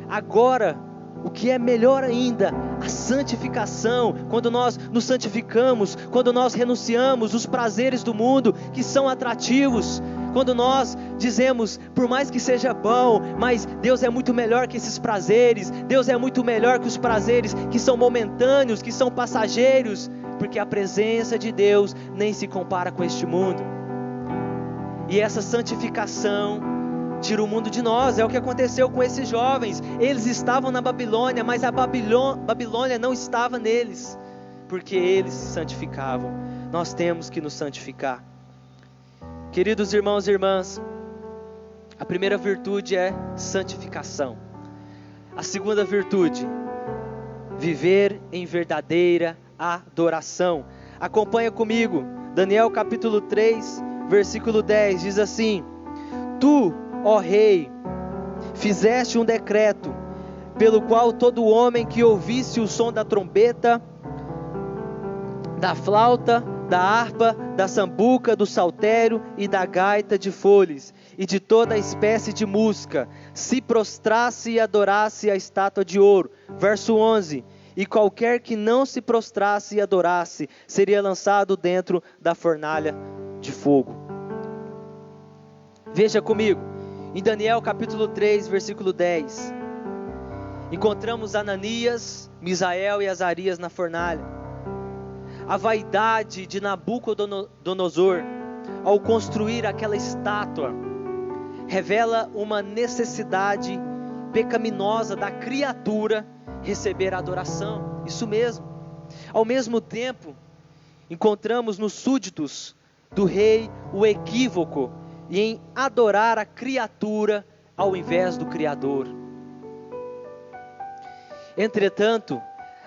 Agora, o que é melhor ainda, a santificação, quando nós nos santificamos, quando nós renunciamos os prazeres do mundo que são atrativos, quando nós dizemos, por mais que seja bom, mas Deus é muito melhor que esses prazeres, Deus é muito melhor que os prazeres que são momentâneos, que são passageiros, porque a presença de Deus nem se compara com este mundo. E essa santificação tira o mundo de nós. É o que aconteceu com esses jovens. Eles estavam na Babilônia, mas a Babilônia não estava neles, porque eles se santificavam. Nós temos que nos santificar. Queridos irmãos e irmãs, a primeira virtude é santificação. A segunda virtude, viver em verdadeira adoração. Acompanha comigo, Daniel capítulo 3, versículo 10, diz assim: Tu, ó rei, fizeste um decreto, pelo qual todo homem que ouvisse o som da trombeta, da flauta, da harpa, da sambuca, do saltério e da gaita de foles, e de toda espécie de música, se prostrasse e adorasse a estátua de ouro. Verso 11: E qualquer que não se prostrasse e adorasse, seria lançado dentro da fornalha de fogo. Veja comigo, em Daniel capítulo 3, versículo 10, encontramos Ananias, Misael e Azarias na fornalha. A vaidade de Nabucodonosor, ao construir aquela estátua, revela uma necessidade pecaminosa da criatura receber adoração. Isso mesmo. Ao mesmo tempo, encontramos nos súditos do rei o equívoco em adorar a criatura ao invés do Criador. Entretanto,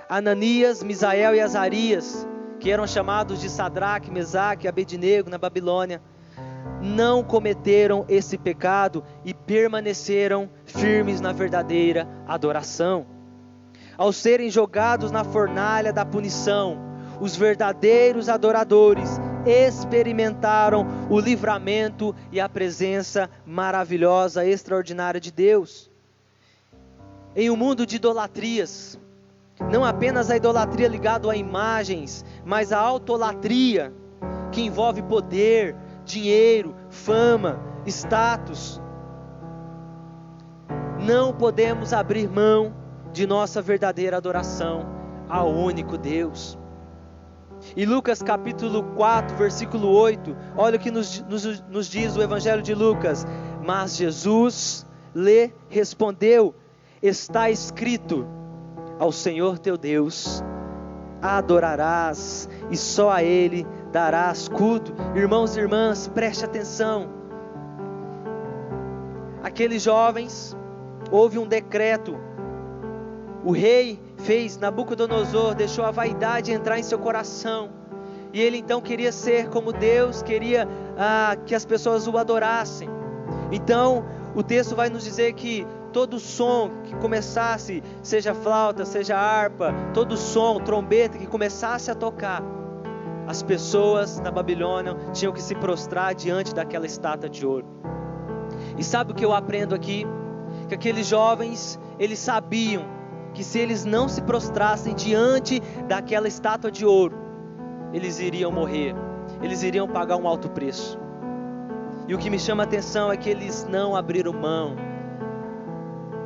Ananias, Misael e Azarias, que eram chamados de Sadraque, Mesaque e Abednego na Babilônia, não cometeram esse pecado e permaneceram firmes na verdadeira adoração. Ao serem jogados na fornalha da punição, os verdadeiros adoradores experimentaram o livramento e a presença maravilhosa, extraordinária de Deus. Em um mundo de idolatrias, não apenas a idolatria ligada a imagens, mas a autolatria, que envolve poder, dinheiro, fama, status. Não podemos abrir mão de nossa verdadeira adoração ao único Deus. Em Lucas capítulo 4, versículo 8, olha o que nos diz o Evangelho de Lucas: Mas Jesus lhe respondeu: Está escrito, ao Senhor teu Deus adorarás e só a Ele darás culto. Irmãos e irmãs, preste atenção. Aqueles jovens, houve um decreto. O rei fez, Nabucodonosor deixou a vaidade entrar em seu coração, e ele então queria ser como Deus, queria que as pessoas o adorassem. Então o texto vai nos dizer que todo som que começasse, seja flauta, seja harpa, todo som, trombeta que começasse a tocar, as pessoas na Babilônia tinham que se prostrar diante daquela estátua de ouro. E sabe o que eu aprendo aqui? Que aqueles jovens, eles sabiam que se eles não se prostrassem diante daquela estátua de ouro, eles iriam morrer, eles iriam pagar um alto preço. E o que me chama a atenção é que eles não abriram mão.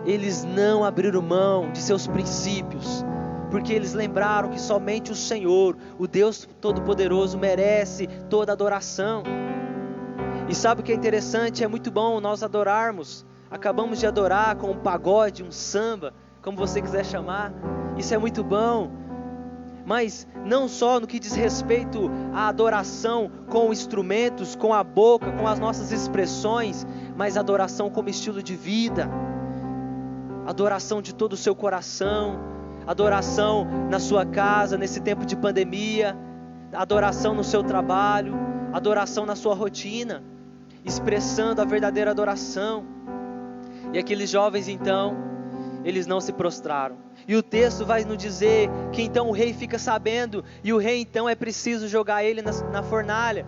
Eles não abriram mão de seus princípios, porque eles lembraram que somente o Senhor, o Deus Todo-Poderoso, merece toda adoração. E sabe o que é interessante? É muito bom nós adorarmos. Acabamos de adorar com um pagode, um samba, como você quiser chamar. Isso é muito bom. Mas não só no que diz respeito à adoração com instrumentos, com a boca, com as nossas expressões, mas adoração como estilo de vida. Adoração de todo o seu coração, adoração na sua casa, nesse tempo de pandemia, adoração no seu trabalho, adoração na sua rotina, expressando a verdadeira adoração. E aqueles jovens então, eles não se prostraram. E o texto vai nos dizer que então o rei fica sabendo, e o rei então é preciso jogar ele na fornalha.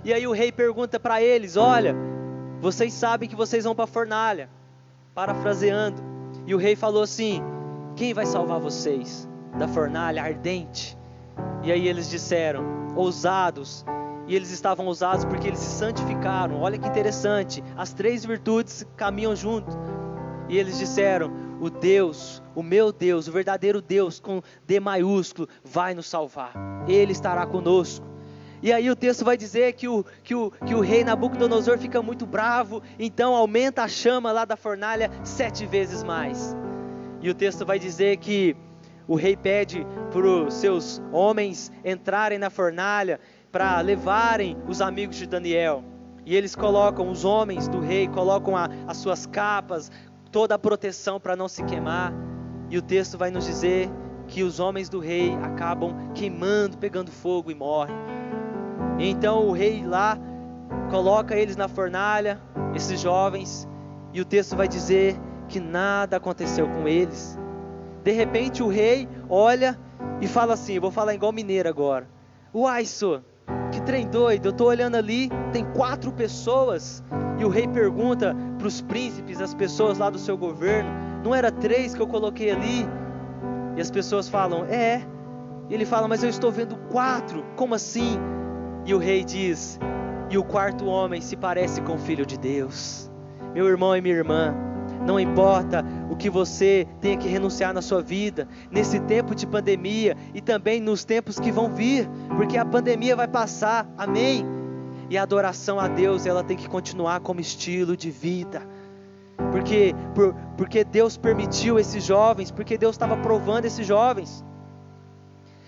E aí o rei pergunta para eles: olha, vocês sabem que vocês vão para a fornalha, parafraseando. E o rei falou assim: quem vai salvar vocês da fornalha ardente? E aí eles disseram: ousados. E eles estavam ousados porque eles se santificaram. Olha que interessante, as três virtudes caminham junto. E eles disseram: o Deus, o meu Deus, o verdadeiro Deus com D maiúsculo vai nos salvar, Ele estará conosco. E aí o texto vai dizer que o rei Nabucodonosor fica muito bravo, então aumenta a chama lá da fornalha 7 vezes mais. E o texto vai dizer que o rei pede para os seus homens entrarem na fornalha para levarem os amigos de Daniel. E eles colocam, os homens do rei colocam as suas capas, toda a proteção para não se queimar. E o texto vai nos dizer que os homens do rei acabam queimando, pegando fogo e morrem. Então o rei lá coloca eles na fornalha, esses jovens, e o texto vai dizer que nada aconteceu com eles. De repente o rei olha e fala assim, vou falar igual mineiro agora: uai, senhor, que trem doido, eu estou olhando ali, tem 4 pessoas. E o rei pergunta para os príncipes, as pessoas lá do seu governo: não era 3 que eu coloquei ali? E as pessoas falam: é. E ele fala: mas eu estou vendo 4, como assim? E o rei diz: e o 4º homem se parece com o Filho de Deus. Meu irmão e minha irmã, não importa o que você tenha que renunciar na sua vida, nesse tempo de pandemia e também nos tempos que vão vir, porque a pandemia vai passar, amém? E a adoração a Deus, ela tem que continuar como estilo de vida. Porque Deus permitiu esses jovens, porque Deus estava provando esses jovens.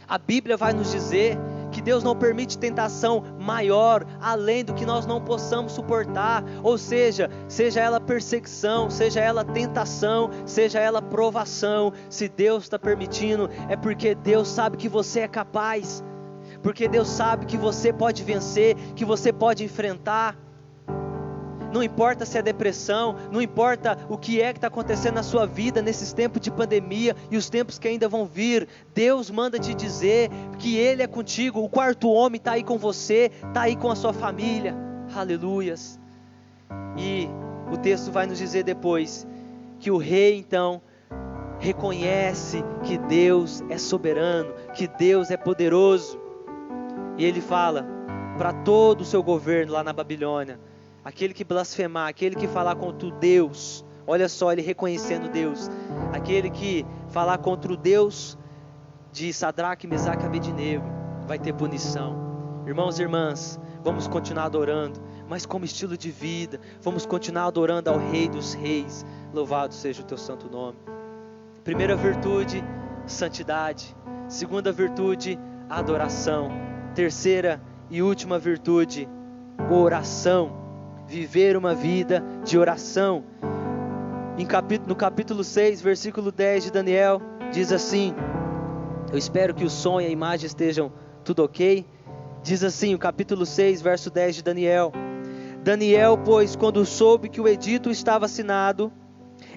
A Bíblia vai nos dizer que Deus não permite tentação maior, além do que nós não possamos suportar. Ou seja ela perseguição, seja ela tentação, seja ela provação. Se Deus está permitindo, é porque Deus sabe que você é capaz. Porque Deus sabe que você pode vencer, que você pode enfrentar. Não importa se é depressão, não importa o que é que está acontecendo na sua vida nesses tempos de pandemia e os tempos que ainda vão vir. Deus manda te dizer que Ele é contigo. O 4º homem está aí com você, está aí com a sua família. Aleluias. E o texto vai nos dizer depois que o rei então reconhece que Deus é soberano, que Deus é poderoso. E ele fala para todo o seu governo lá na Babilônia: aquele que blasfemar, aquele que falar contra o Deus, olha só, ele reconhecendo Deus, aquele que falar contra o Deus de Sadraque, Mesaque e Abednego, vai ter punição. Irmãos e irmãs, vamos continuar adorando, mas como estilo de vida, vamos continuar adorando ao Rei dos Reis. Louvado seja o teu santo nome. Primeira virtude, santidade. Segunda virtude, adoração. Terceira e última virtude, oração. Viver uma vida de oração. No capítulo 6, versículo 10 de Daniel, diz assim, eu espero que o som e a imagem estejam tudo ok. Diz assim, o capítulo 6, verso 10 de Daniel: Daniel, pois, quando soube que o edito estava assinado,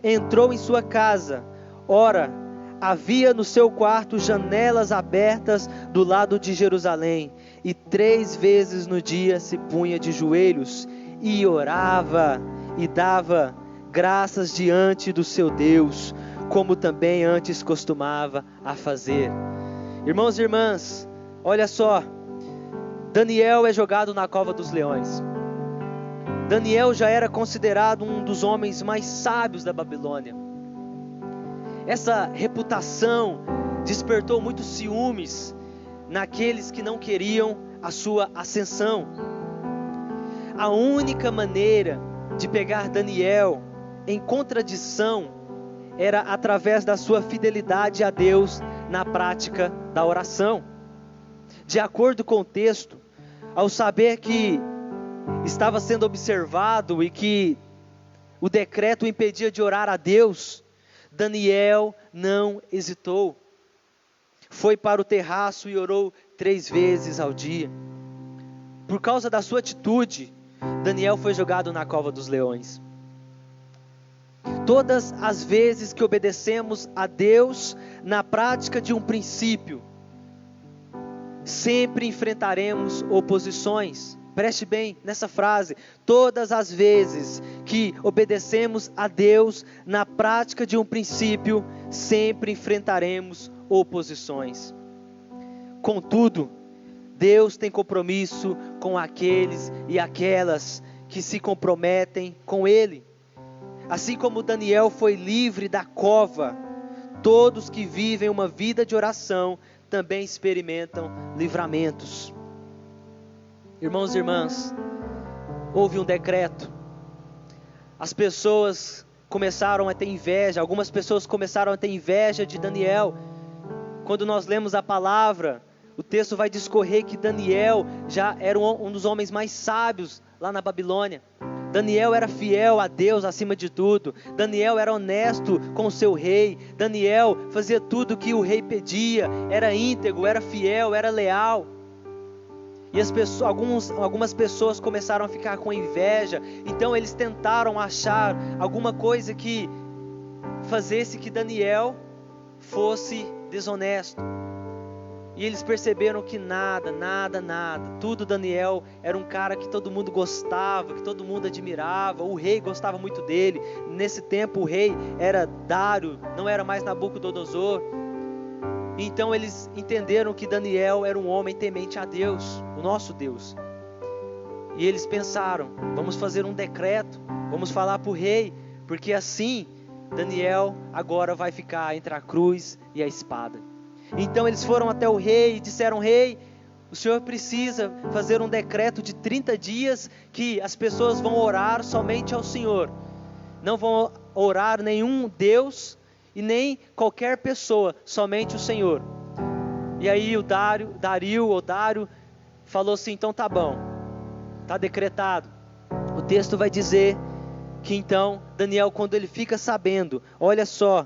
entrou em sua casa. Ora, havia no seu quarto janelas abertas do lado de Jerusalém, e 3 vezes no dia se punha de joelhos e orava e dava graças diante do seu Deus, como também antes costumava a fazer. Irmãos e irmãs, olha só, Daniel é jogado na cova dos leões. Daniel já era considerado um dos homens mais sábios da Babilônia. Essa reputação despertou muitos ciúmes naqueles que não queriam a sua ascensão. A única maneira de pegar Daniel em contradição era através da sua fidelidade a Deus na prática da oração. De acordo com o texto, ao saber que estava sendo observado e que o decreto o impedia de orar a Deus, Daniel não hesitou. Foi para o terraço e orou 3 vezes ao dia. Por causa da sua atitude, Daniel foi jogado na cova dos leões. Todas as vezes que obedecemos a Deus na prática de um princípio, sempre enfrentaremos oposições. Preste bem nessa frase. Todas as vezes que obedecemos a Deus na prática de um princípio, sempre enfrentaremos oposições. Contudo, Deus tem compromisso com aqueles e aquelas que se comprometem com Ele. Assim como Daniel foi livre da cova, todos que vivem uma vida de oração também experimentam livramentos. Irmãos e irmãs, houve um decreto. As pessoas começaram a ter inveja, algumas pessoas começaram a ter inveja de Daniel. Quando nós lemos a palavra, o texto vai discorrer que Daniel já era um dos homens mais sábios lá na Babilônia. Daniel era fiel a Deus acima de tudo. Daniel era honesto com o seu rei. Daniel fazia tudo o que o rei pedia. Era íntegro, era fiel, era leal. E algumas pessoas começaram a ficar com inveja. Então eles tentaram achar alguma coisa que fizesse que Daniel fosse desonesto. E eles perceberam que nada. Tudo Daniel era um cara que todo mundo gostava, que todo mundo admirava. O rei gostava muito dele. Nesse tempo o rei era Dário, não era mais Nabucodonosor. Então eles entenderam que Daniel era um homem temente a Deus, o nosso Deus. E eles pensaram, vamos fazer um decreto, vamos falar para o rei, porque assim Daniel agora vai ficar entre a cruz e a espada. Então eles foram até o rei e disseram: rei, o senhor precisa fazer um decreto de 30 dias que as pessoas vão orar somente ao Senhor. Não vão orar nenhum Deus e nem qualquer pessoa, somente o Senhor. E aí o Dário falou assim: então tá bom, tá decretado. O texto vai dizer que então Daniel, quando ele fica sabendo, olha só,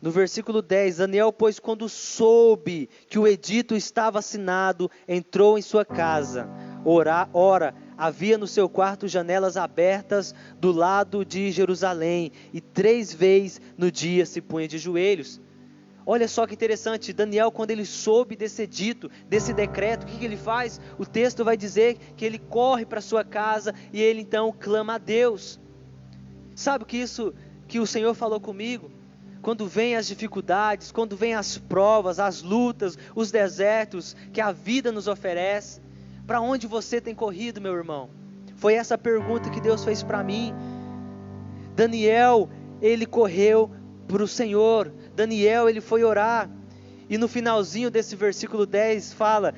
no versículo 10, Daniel, pois quando soube que o edito estava assinado, entrou em sua casa. Ora, havia no seu quarto janelas abertas do lado de Jerusalém, e 3 vezes no dia se punha de joelhos. Olha só que interessante, Daniel, quando ele soube desse edito, desse decreto, o que ele faz? O texto vai dizer que ele corre para sua casa e ele então clama a Deus. Sabe que o Senhor falou comigo? Quando vem as dificuldades, quando vem as provas, as lutas, os desertos que a vida nos oferece, para onde você tem corrido, meu irmão? Foi essa pergunta que Deus fez para mim. Daniel, ele correu para o Senhor. Daniel, ele foi orar. E no finalzinho desse versículo 10 fala: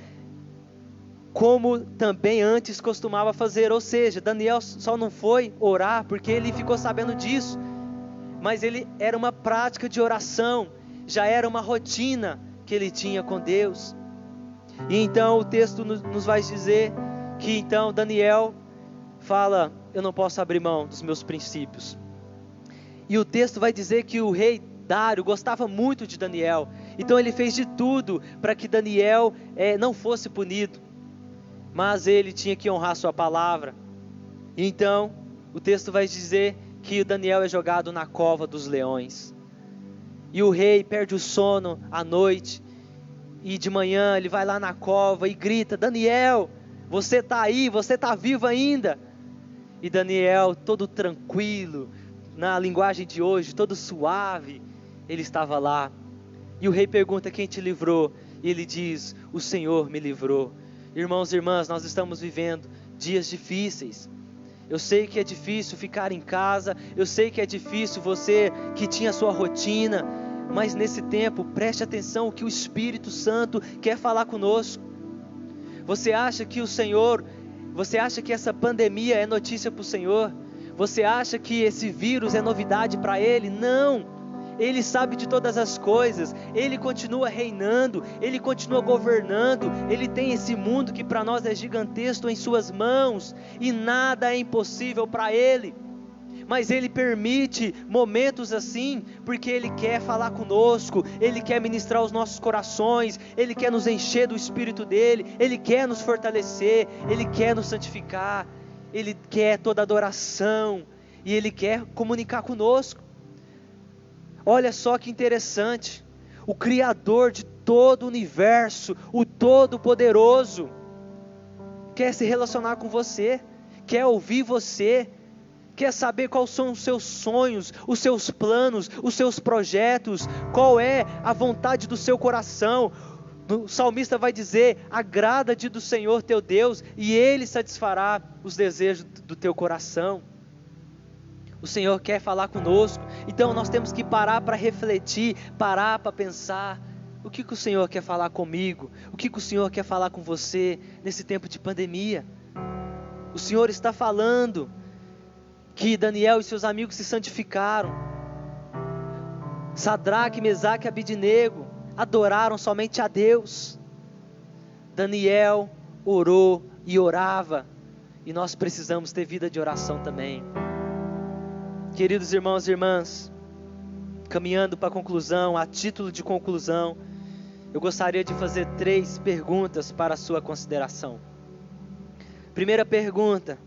como também antes costumava fazer. Ou seja, Daniel só não foi orar porque ele ficou sabendo disso, mas ele era uma prática de oração, já era uma rotina que ele tinha com Deus. E então o texto nos vai dizer que então Daniel fala: eu não posso abrir mão dos meus princípios. E o texto vai dizer que o rei Dário gostava muito de Daniel, então ele fez de tudo para que Daniel não fosse punido, mas ele tinha que honrar sua palavra. E então o texto vai dizer que Daniel é jogado na cova dos leões. E o rei perde o sono à noite, e de manhã ele vai lá na cova e grita: Daniel, você está aí, você está vivo ainda. E Daniel, todo tranquilo, na linguagem de hoje, todo suave, ele estava lá. E o rei pergunta: quem te livrou? E ele diz: o Senhor me livrou. Irmãos e irmãs, nós estamos vivendo dias difíceis. Eu sei que é difícil ficar em casa, eu sei que é difícil você que tinha a sua rotina, mas nesse tempo preste atenção o que o Espírito Santo quer falar conosco. Você acha que essa pandemia é notícia para o Senhor? Você acha que esse vírus é novidade para Ele? Não! Ele sabe de todas as coisas, Ele continua reinando, Ele continua governando, Ele tem esse mundo que para nós é gigantesco em suas mãos, e nada é impossível para Ele. Mas Ele permite momentos assim, porque Ele quer falar conosco, Ele quer ministrar os nossos corações, Ele quer nos encher do Espírito dEle, Ele quer nos fortalecer, Ele quer nos santificar, Ele quer toda adoração, e Ele quer comunicar conosco. Olha só que interessante, o Criador de todo o universo, o Todo-Poderoso, quer se relacionar com você, quer ouvir você, quer saber quais são os seus sonhos, os seus planos, os seus projetos, qual é a vontade do seu coração. O salmista vai dizer: agrada-te do Senhor teu Deus, e Ele satisfará os desejos do teu coração. O Senhor quer falar conosco, então nós temos que parar para refletir, parar para pensar: o que o Senhor quer falar comigo? O que o Senhor quer falar com você nesse tempo de pandemia? O Senhor está falando que Daniel e seus amigos se santificaram. Sadraque, Mesaque e Abidnego adoraram somente a Deus. Daniel orou e orava, E nós precisamos ter vida de oração também. Queridos irmãos e irmãs, caminhando para a conclusão, a título de conclusão, eu gostaria de fazer 3 perguntas para a sua consideração. Primeira pergunta: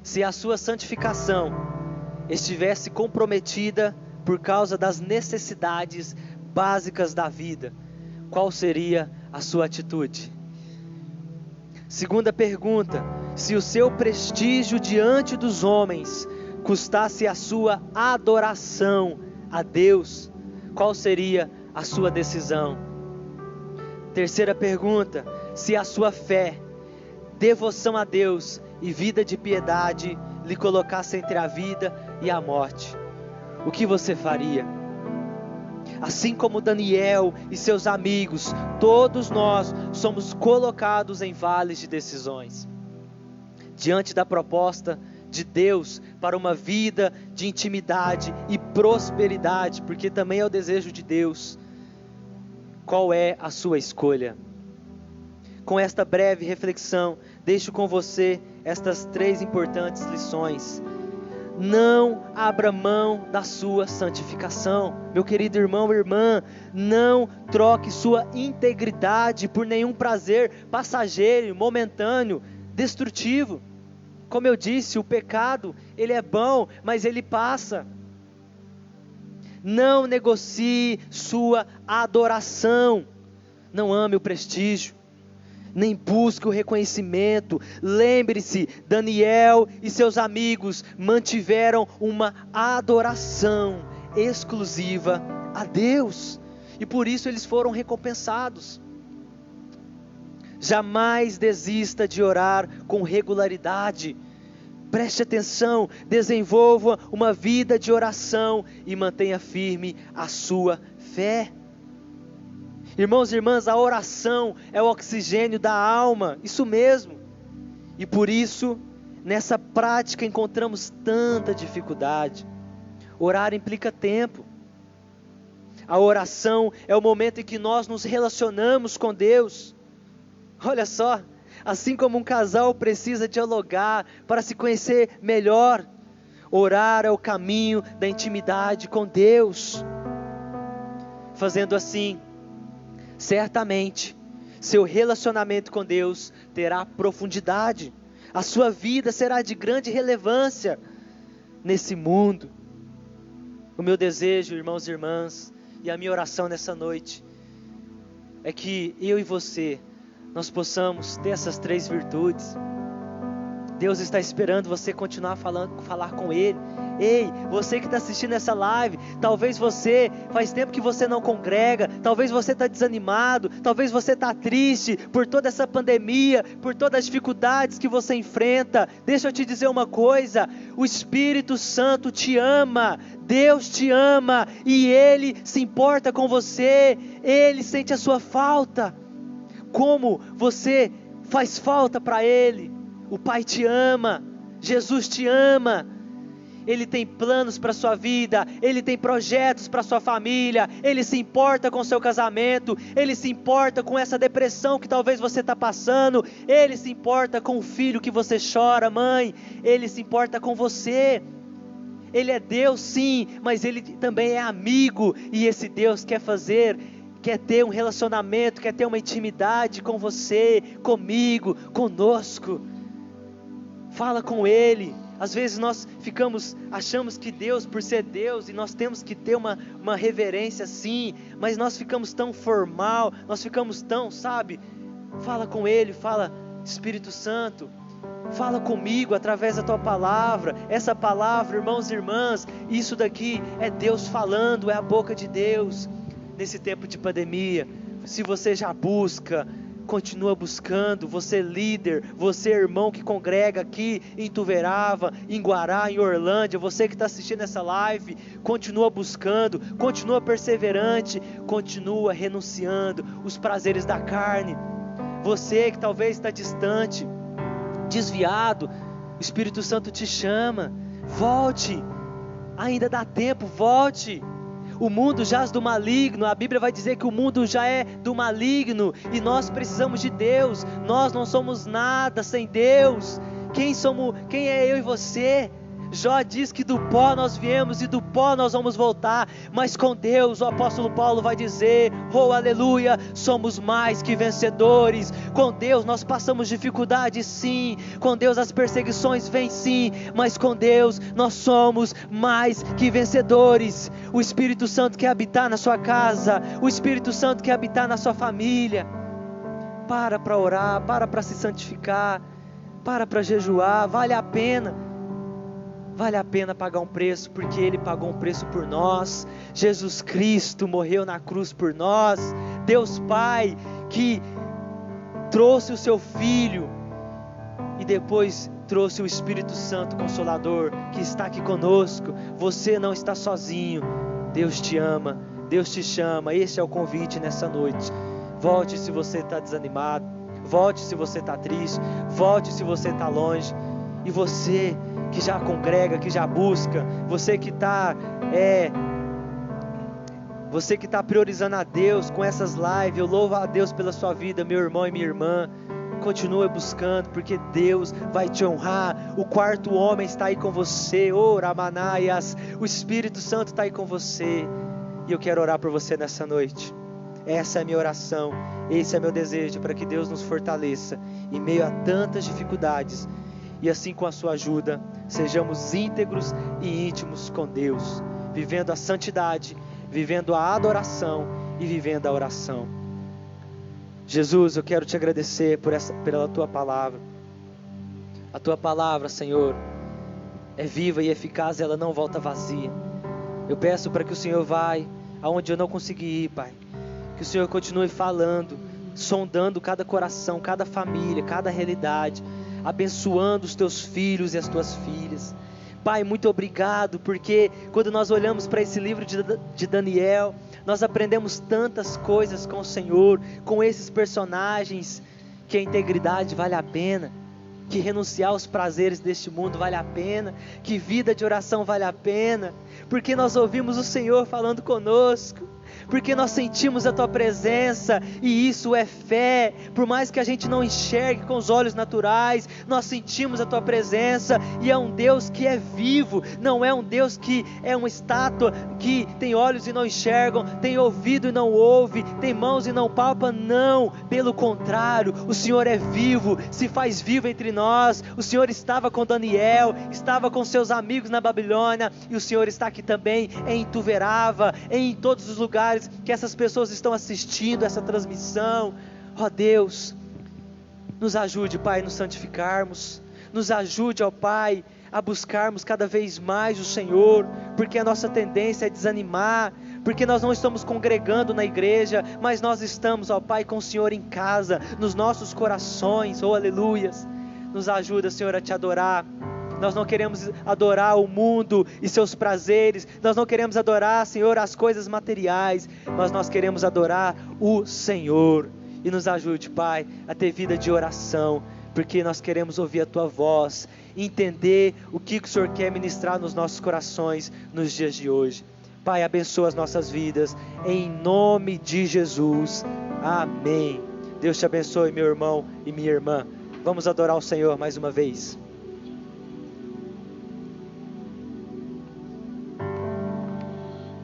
se a sua santificação estivesse comprometida por causa das necessidades básicas da vida, qual seria a sua atitude? Segunda pergunta: se o seu prestígio diante dos homens custasse a sua adoração a Deus, qual seria a sua decisão? Terceira pergunta: se a sua fé, devoção a Deus e vida de piedade lhe colocasse entre a vida e a morte, o que você faria? Assim como Daniel e seus amigos, todos nós somos colocados em vales de decisões. Diante da proposta de Deus para uma vida de intimidade e prosperidade, porque também é o desejo de Deus, qual é a sua escolha? Com esta breve reflexão, deixo com você estas 3 importantes lições. Não abra mão da sua santificação. Meu querido irmão e irmã, não troque sua integridade por nenhum prazer passageiro, momentâneo, destrutivo. Como eu disse, o pecado, ele é bom, mas ele passa. Não negocie sua adoração. Não ame o prestígio, nem busque o reconhecimento. Lembre-se, Daniel e seus amigos mantiveram uma adoração exclusiva a Deus, e por isso eles foram recompensados. Jamais desista de orar com regularidade. Preste atenção, desenvolva uma vida de oração e mantenha firme a sua fé. Irmãos e irmãs, a oração é o oxigênio da alma, isso mesmo. E por isso, nessa prática encontramos tanta dificuldade. Orar implica tempo. A oração é o momento em que nós nos relacionamos com Deus. Olha só, assim como um casal precisa dialogar para se conhecer melhor, orar é o caminho da intimidade com Deus. Fazendo assim, certamente, seu relacionamento com Deus terá profundidade. A sua vida será de grande relevância nesse mundo. O meu desejo, irmãos e irmãs, e a minha oração nessa noite, é que eu e você, nós possamos ter essas 3 virtudes. Deus está esperando você continuar falar com Ele. Ei, você que está assistindo essa live, talvez faz tempo que você não congrega, talvez você está desanimado, talvez você está triste por toda essa pandemia, por todas as dificuldades que você enfrenta. Deixa eu te dizer uma coisa, o Espírito Santo te ama, Deus te ama, e Ele se importa com você, Ele sente a sua falta, como você faz falta para Ele. O Pai te ama, Jesus te ama, Ele tem planos para a sua vida, Ele tem projetos para a sua família, Ele se importa com o seu casamento, Ele se importa com essa depressão que talvez você está passando, Ele se importa com o filho que você chora, mãe, Ele se importa com você. Ele é Deus sim, mas Ele também é amigo, e esse Deus quer ter um relacionamento, quer ter uma intimidade com você, comigo, conosco. Fala com Ele. Às vezes nós achamos que Deus, por ser Deus, e nós temos que ter uma reverência sim, mas nós ficamos tão formal, nós ficamos tão, fala com Ele, fala, Espírito Santo, fala comigo através da Tua palavra. Essa palavra, irmãos e irmãs, isso daqui é Deus falando, é a boca de Deus. Nesse tempo de pandemia, se você já busca, continua buscando. Você líder, você irmão que congrega aqui em Tuverava, em Guará, em Orlândia, você que está assistindo essa live, continua buscando, continua perseverante, continua renunciando os prazeres da carne. Você que talvez está distante, desviado, o Espírito Santo te chama, volte, ainda dá tempo, volte. O mundo jaz do maligno, a Bíblia vai dizer que o mundo já é do maligno, e nós precisamos de Deus, nós não somos nada sem Deus, Quem é eu e você? Jó diz que do pó nós viemos e do pó nós vamos voltar, mas com Deus, o apóstolo Paulo vai dizer, oh aleluia, somos mais que vencedores. Com Deus nós passamos dificuldades sim, com Deus as perseguições vêm sim, mas com Deus nós somos mais que vencedores. O Espírito Santo quer habitar na sua casa, o Espírito Santo quer habitar na sua família. Para orar, para se santificar, para jejuar, vale a pena. Vale a pena pagar um preço, porque Ele pagou um preço por nós. Jesus Cristo morreu na cruz por nós. Deus Pai que trouxe o seu Filho e depois trouxe o Espírito Santo Consolador que está aqui conosco. Você não está sozinho. Deus te ama, Deus te chama. Este é o convite nessa noite. Volte se você está desanimado, volte se você está triste, volte se você está longe. E você que já congrega, que já busca, você que está priorizando a Deus com essas lives, eu louvo a Deus pela sua vida, meu irmão e minha irmã. Continue buscando, porque Deus vai te honrar. O quarto homem está aí com você, Ramanaias, o Espírito Santo está aí com você, e eu quero orar por você nessa noite. Essa é a minha oração, esse é meu desejo, para que Deus nos fortaleça em meio a tantas dificuldades, e assim com a sua ajuda, sejamos íntegros e íntimos com Deus, vivendo a santidade, vivendo a adoração e vivendo a oração. Jesus, eu quero te agradecer pela tua palavra. A tua palavra, Senhor, é viva e eficaz, ela não volta vazia. Eu peço para que o Senhor vá aonde eu não consegui ir, Pai. Que o Senhor continue falando, sondando cada coração, cada família, cada realidade, abençoando os teus filhos e as tuas filhas. Pai, muito obrigado, porque quando nós olhamos para esse livro de Daniel, nós aprendemos tantas coisas com o Senhor, com esses personagens, que a integridade vale a pena, que renunciar aos prazeres deste mundo vale a pena, que vida de oração vale a pena, porque nós ouvimos o Senhor falando conosco, porque nós sentimos a tua presença, e isso é fé. Por mais que a gente não enxergue com os olhos naturais, nós sentimos a tua presença, e é um Deus que é vivo, não é um Deus que é uma estátua, que tem olhos e não enxergam, tem ouvido e não ouve, tem mãos e não palpa, não, pelo contrário, o Senhor é vivo, se faz vivo entre nós. O Senhor estava com Daniel, estava com seus amigos na Babilônia, e o Senhor está aqui também em Ituverava, em todos os lugares que essas pessoas estão assistindo essa transmissão. Ó Deus, nos ajude, Pai, a nos santificarmos, nos ajude, ó Pai, a buscarmos cada vez mais o Senhor, porque a nossa tendência é desanimar, porque nós não estamos congregando na igreja, mas nós estamos, ó Pai, com o Senhor em casa, nos nossos corações, oh aleluias. Nos ajuda, Senhor, a te adorar. Nós não queremos adorar o mundo e seus prazeres, nós não queremos adorar, Senhor, as coisas materiais, mas nós queremos adorar o Senhor. E nos ajude, Pai, a ter vida de oração, porque nós queremos ouvir a tua voz, entender o que o Senhor quer ministrar nos nossos corações nos dias de hoje. Pai, abençoa as nossas vidas, em nome de Jesus, amém. Deus te abençoe, meu irmão e minha irmã. Vamos adorar o Senhor mais uma vez.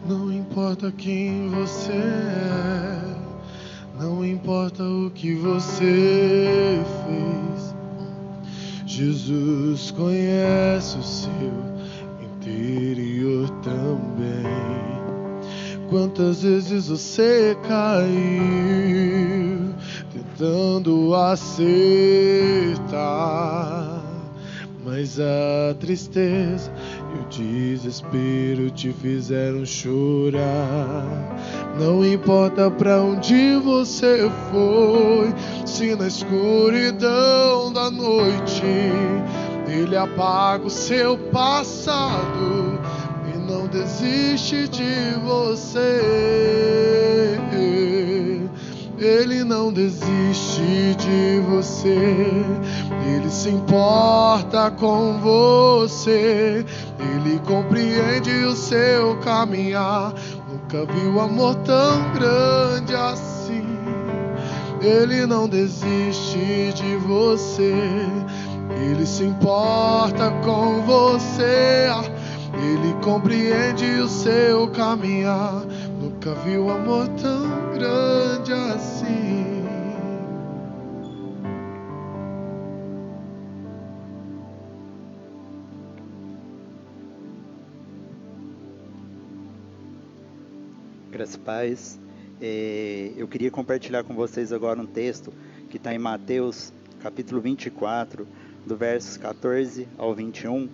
Não importa quem você é, não importa o que você fez, Jesus conhece o seu interior também. Quantas vezes você caiu tentando acertar, mas a tristeza e o desespero te fizeram chorar. Não importa pra onde você foi, se na escuridão da noite Ele apaga o seu passado e não desiste de você. Ele não desiste de você, Ele se importa com você, Ele compreende o seu caminhar. Nunca viu amor tão grande assim. Ele não desiste de você, Ele se importa com você, Ele compreende o seu caminhar. Nunca viu amor tão grande assim. Graças a Paz. Eu queria compartilhar com vocês agora um texto que está em Mateus, capítulo 24, do versos 14 ao 21,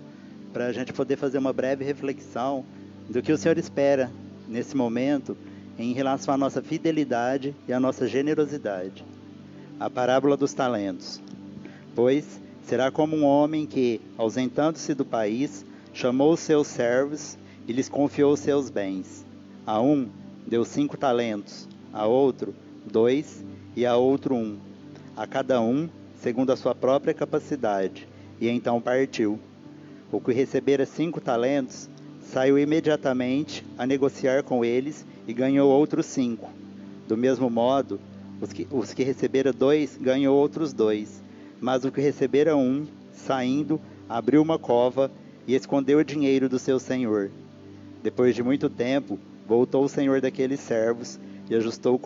para a gente poder fazer uma breve reflexão do que o Senhor espera nesse momento em relação à nossa fidelidade e à nossa generosidade. A parábola dos talentos. Pois será como um homem que, ausentando-se do país, chamou os seus servos e lhes confiou os seus bens. A um deu 5 talentos, a outro 2 e a outro 1, a cada um segundo a sua própria capacidade, e então partiu. O que recebera 5 talentos saiu imediatamente a negociar com eles e ganhou outros 5. Do mesmo modo, os que receberam 2 ganhou outros 2, mas o que recebera 1, saindo, abriu uma cova e escondeu o dinheiro do seu senhor. Depois de muito tempo, voltou o senhor daqueles servos e ajustou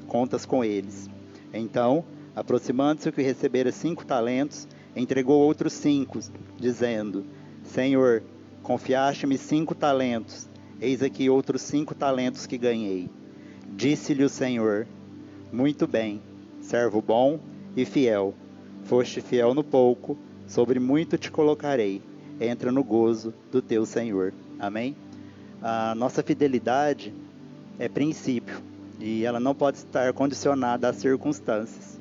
contas com eles. Então, aproximando-se o que recebera 5 talentos, entregou outros 5, dizendo: Senhor, confiaste-me 5 talentos, eis aqui outros 5 talentos que ganhei. Disse-lhe o Senhor: Muito bem, servo bom e fiel. Foste fiel no pouco, sobre muito te colocarei. Entra no gozo do teu Senhor. Amém? A nossa fidelidade é princípio e ela não pode estar condicionada às circunstâncias.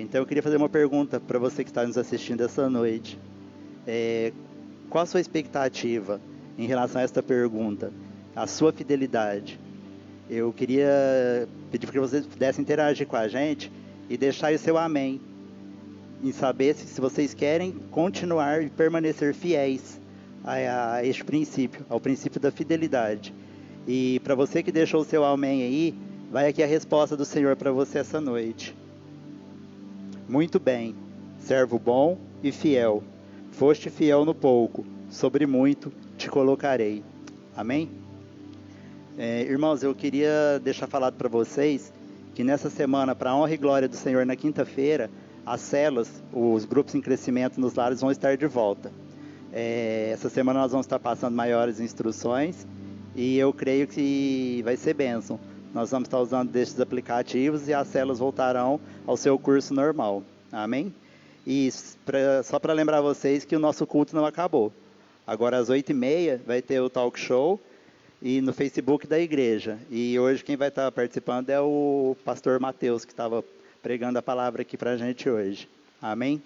Então eu queria fazer uma pergunta para você que está nos assistindo essa noite. Qual a sua expectativa em relação a esta pergunta? A sua fidelidade. Eu queria pedir para que vocês pudessem interagir com a gente e deixar o seu amém, em saber se vocês querem continuar e permanecer fiéis a este princípio, ao princípio da fidelidade. E para você que deixou o seu amém aí, vai aqui a resposta do Senhor para você essa noite. Muito bem, servo bom e fiel. Foste fiel no pouco, sobre muito te colocarei. Amém? Irmãos, eu queria deixar falado para vocês que nessa semana, para a honra e glória do Senhor, na quinta-feira, as células, os grupos em crescimento nos lares vão estar de volta. Essa semana nós vamos estar passando maiores instruções e eu creio que vai ser bênção. Nós vamos estar usando destes aplicativos e as células voltarão ao seu curso normal. Amém? E só para lembrar vocês que o nosso culto não acabou. Agora às 8h30 vai ter o talk show e no Facebook da igreja. E hoje quem vai estar participando é o pastor Mateus, que estava pregando a palavra aqui para a gente hoje. Amém?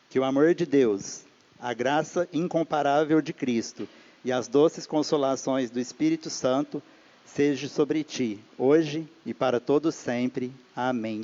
Que o amor de Deus, a graça incomparável de Cristo e as doces consolações do Espírito Santo seja sobre ti, hoje e para todos sempre. Amém.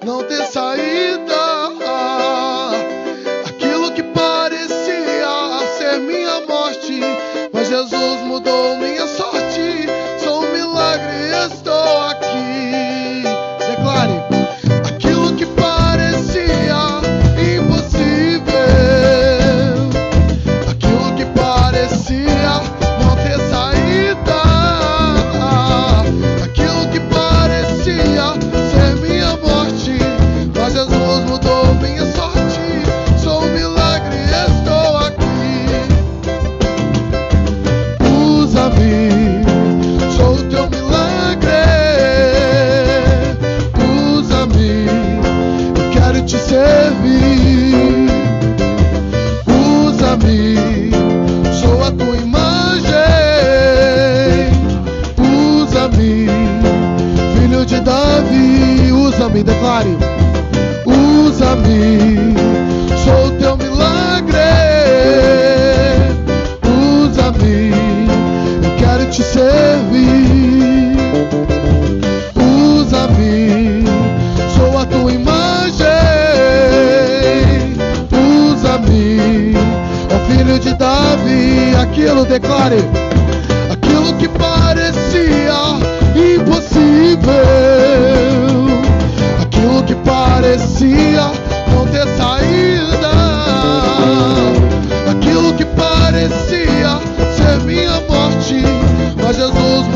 Não ter saída, aquilo que parecia ser minha morte, mas Jesus mudou minha sorte. Sou um milagre, estou aqui. Declare: aquilo que parecia impossível, aquilo que parecia não ter saída, aquilo que parecia ser minha morte, mas Jesus mudou minha sorte. Sou um milagre, estou aqui. Usa-me, sou o teu milagre. Usa-me, eu quero te servir. Usa-me, sou a tua imagem. Usa-me, filho de Davi. Usa-me, declare. Usa-me, sou o teu milagre. te servir. Usa-me, sou a tua imagem. Usa-me, ó filho de Davi. Aquilo declare, aquilo que parecia impossível, aquilo que parecia não ter saída, aquilo que parecia ser minha morte, mas Jesus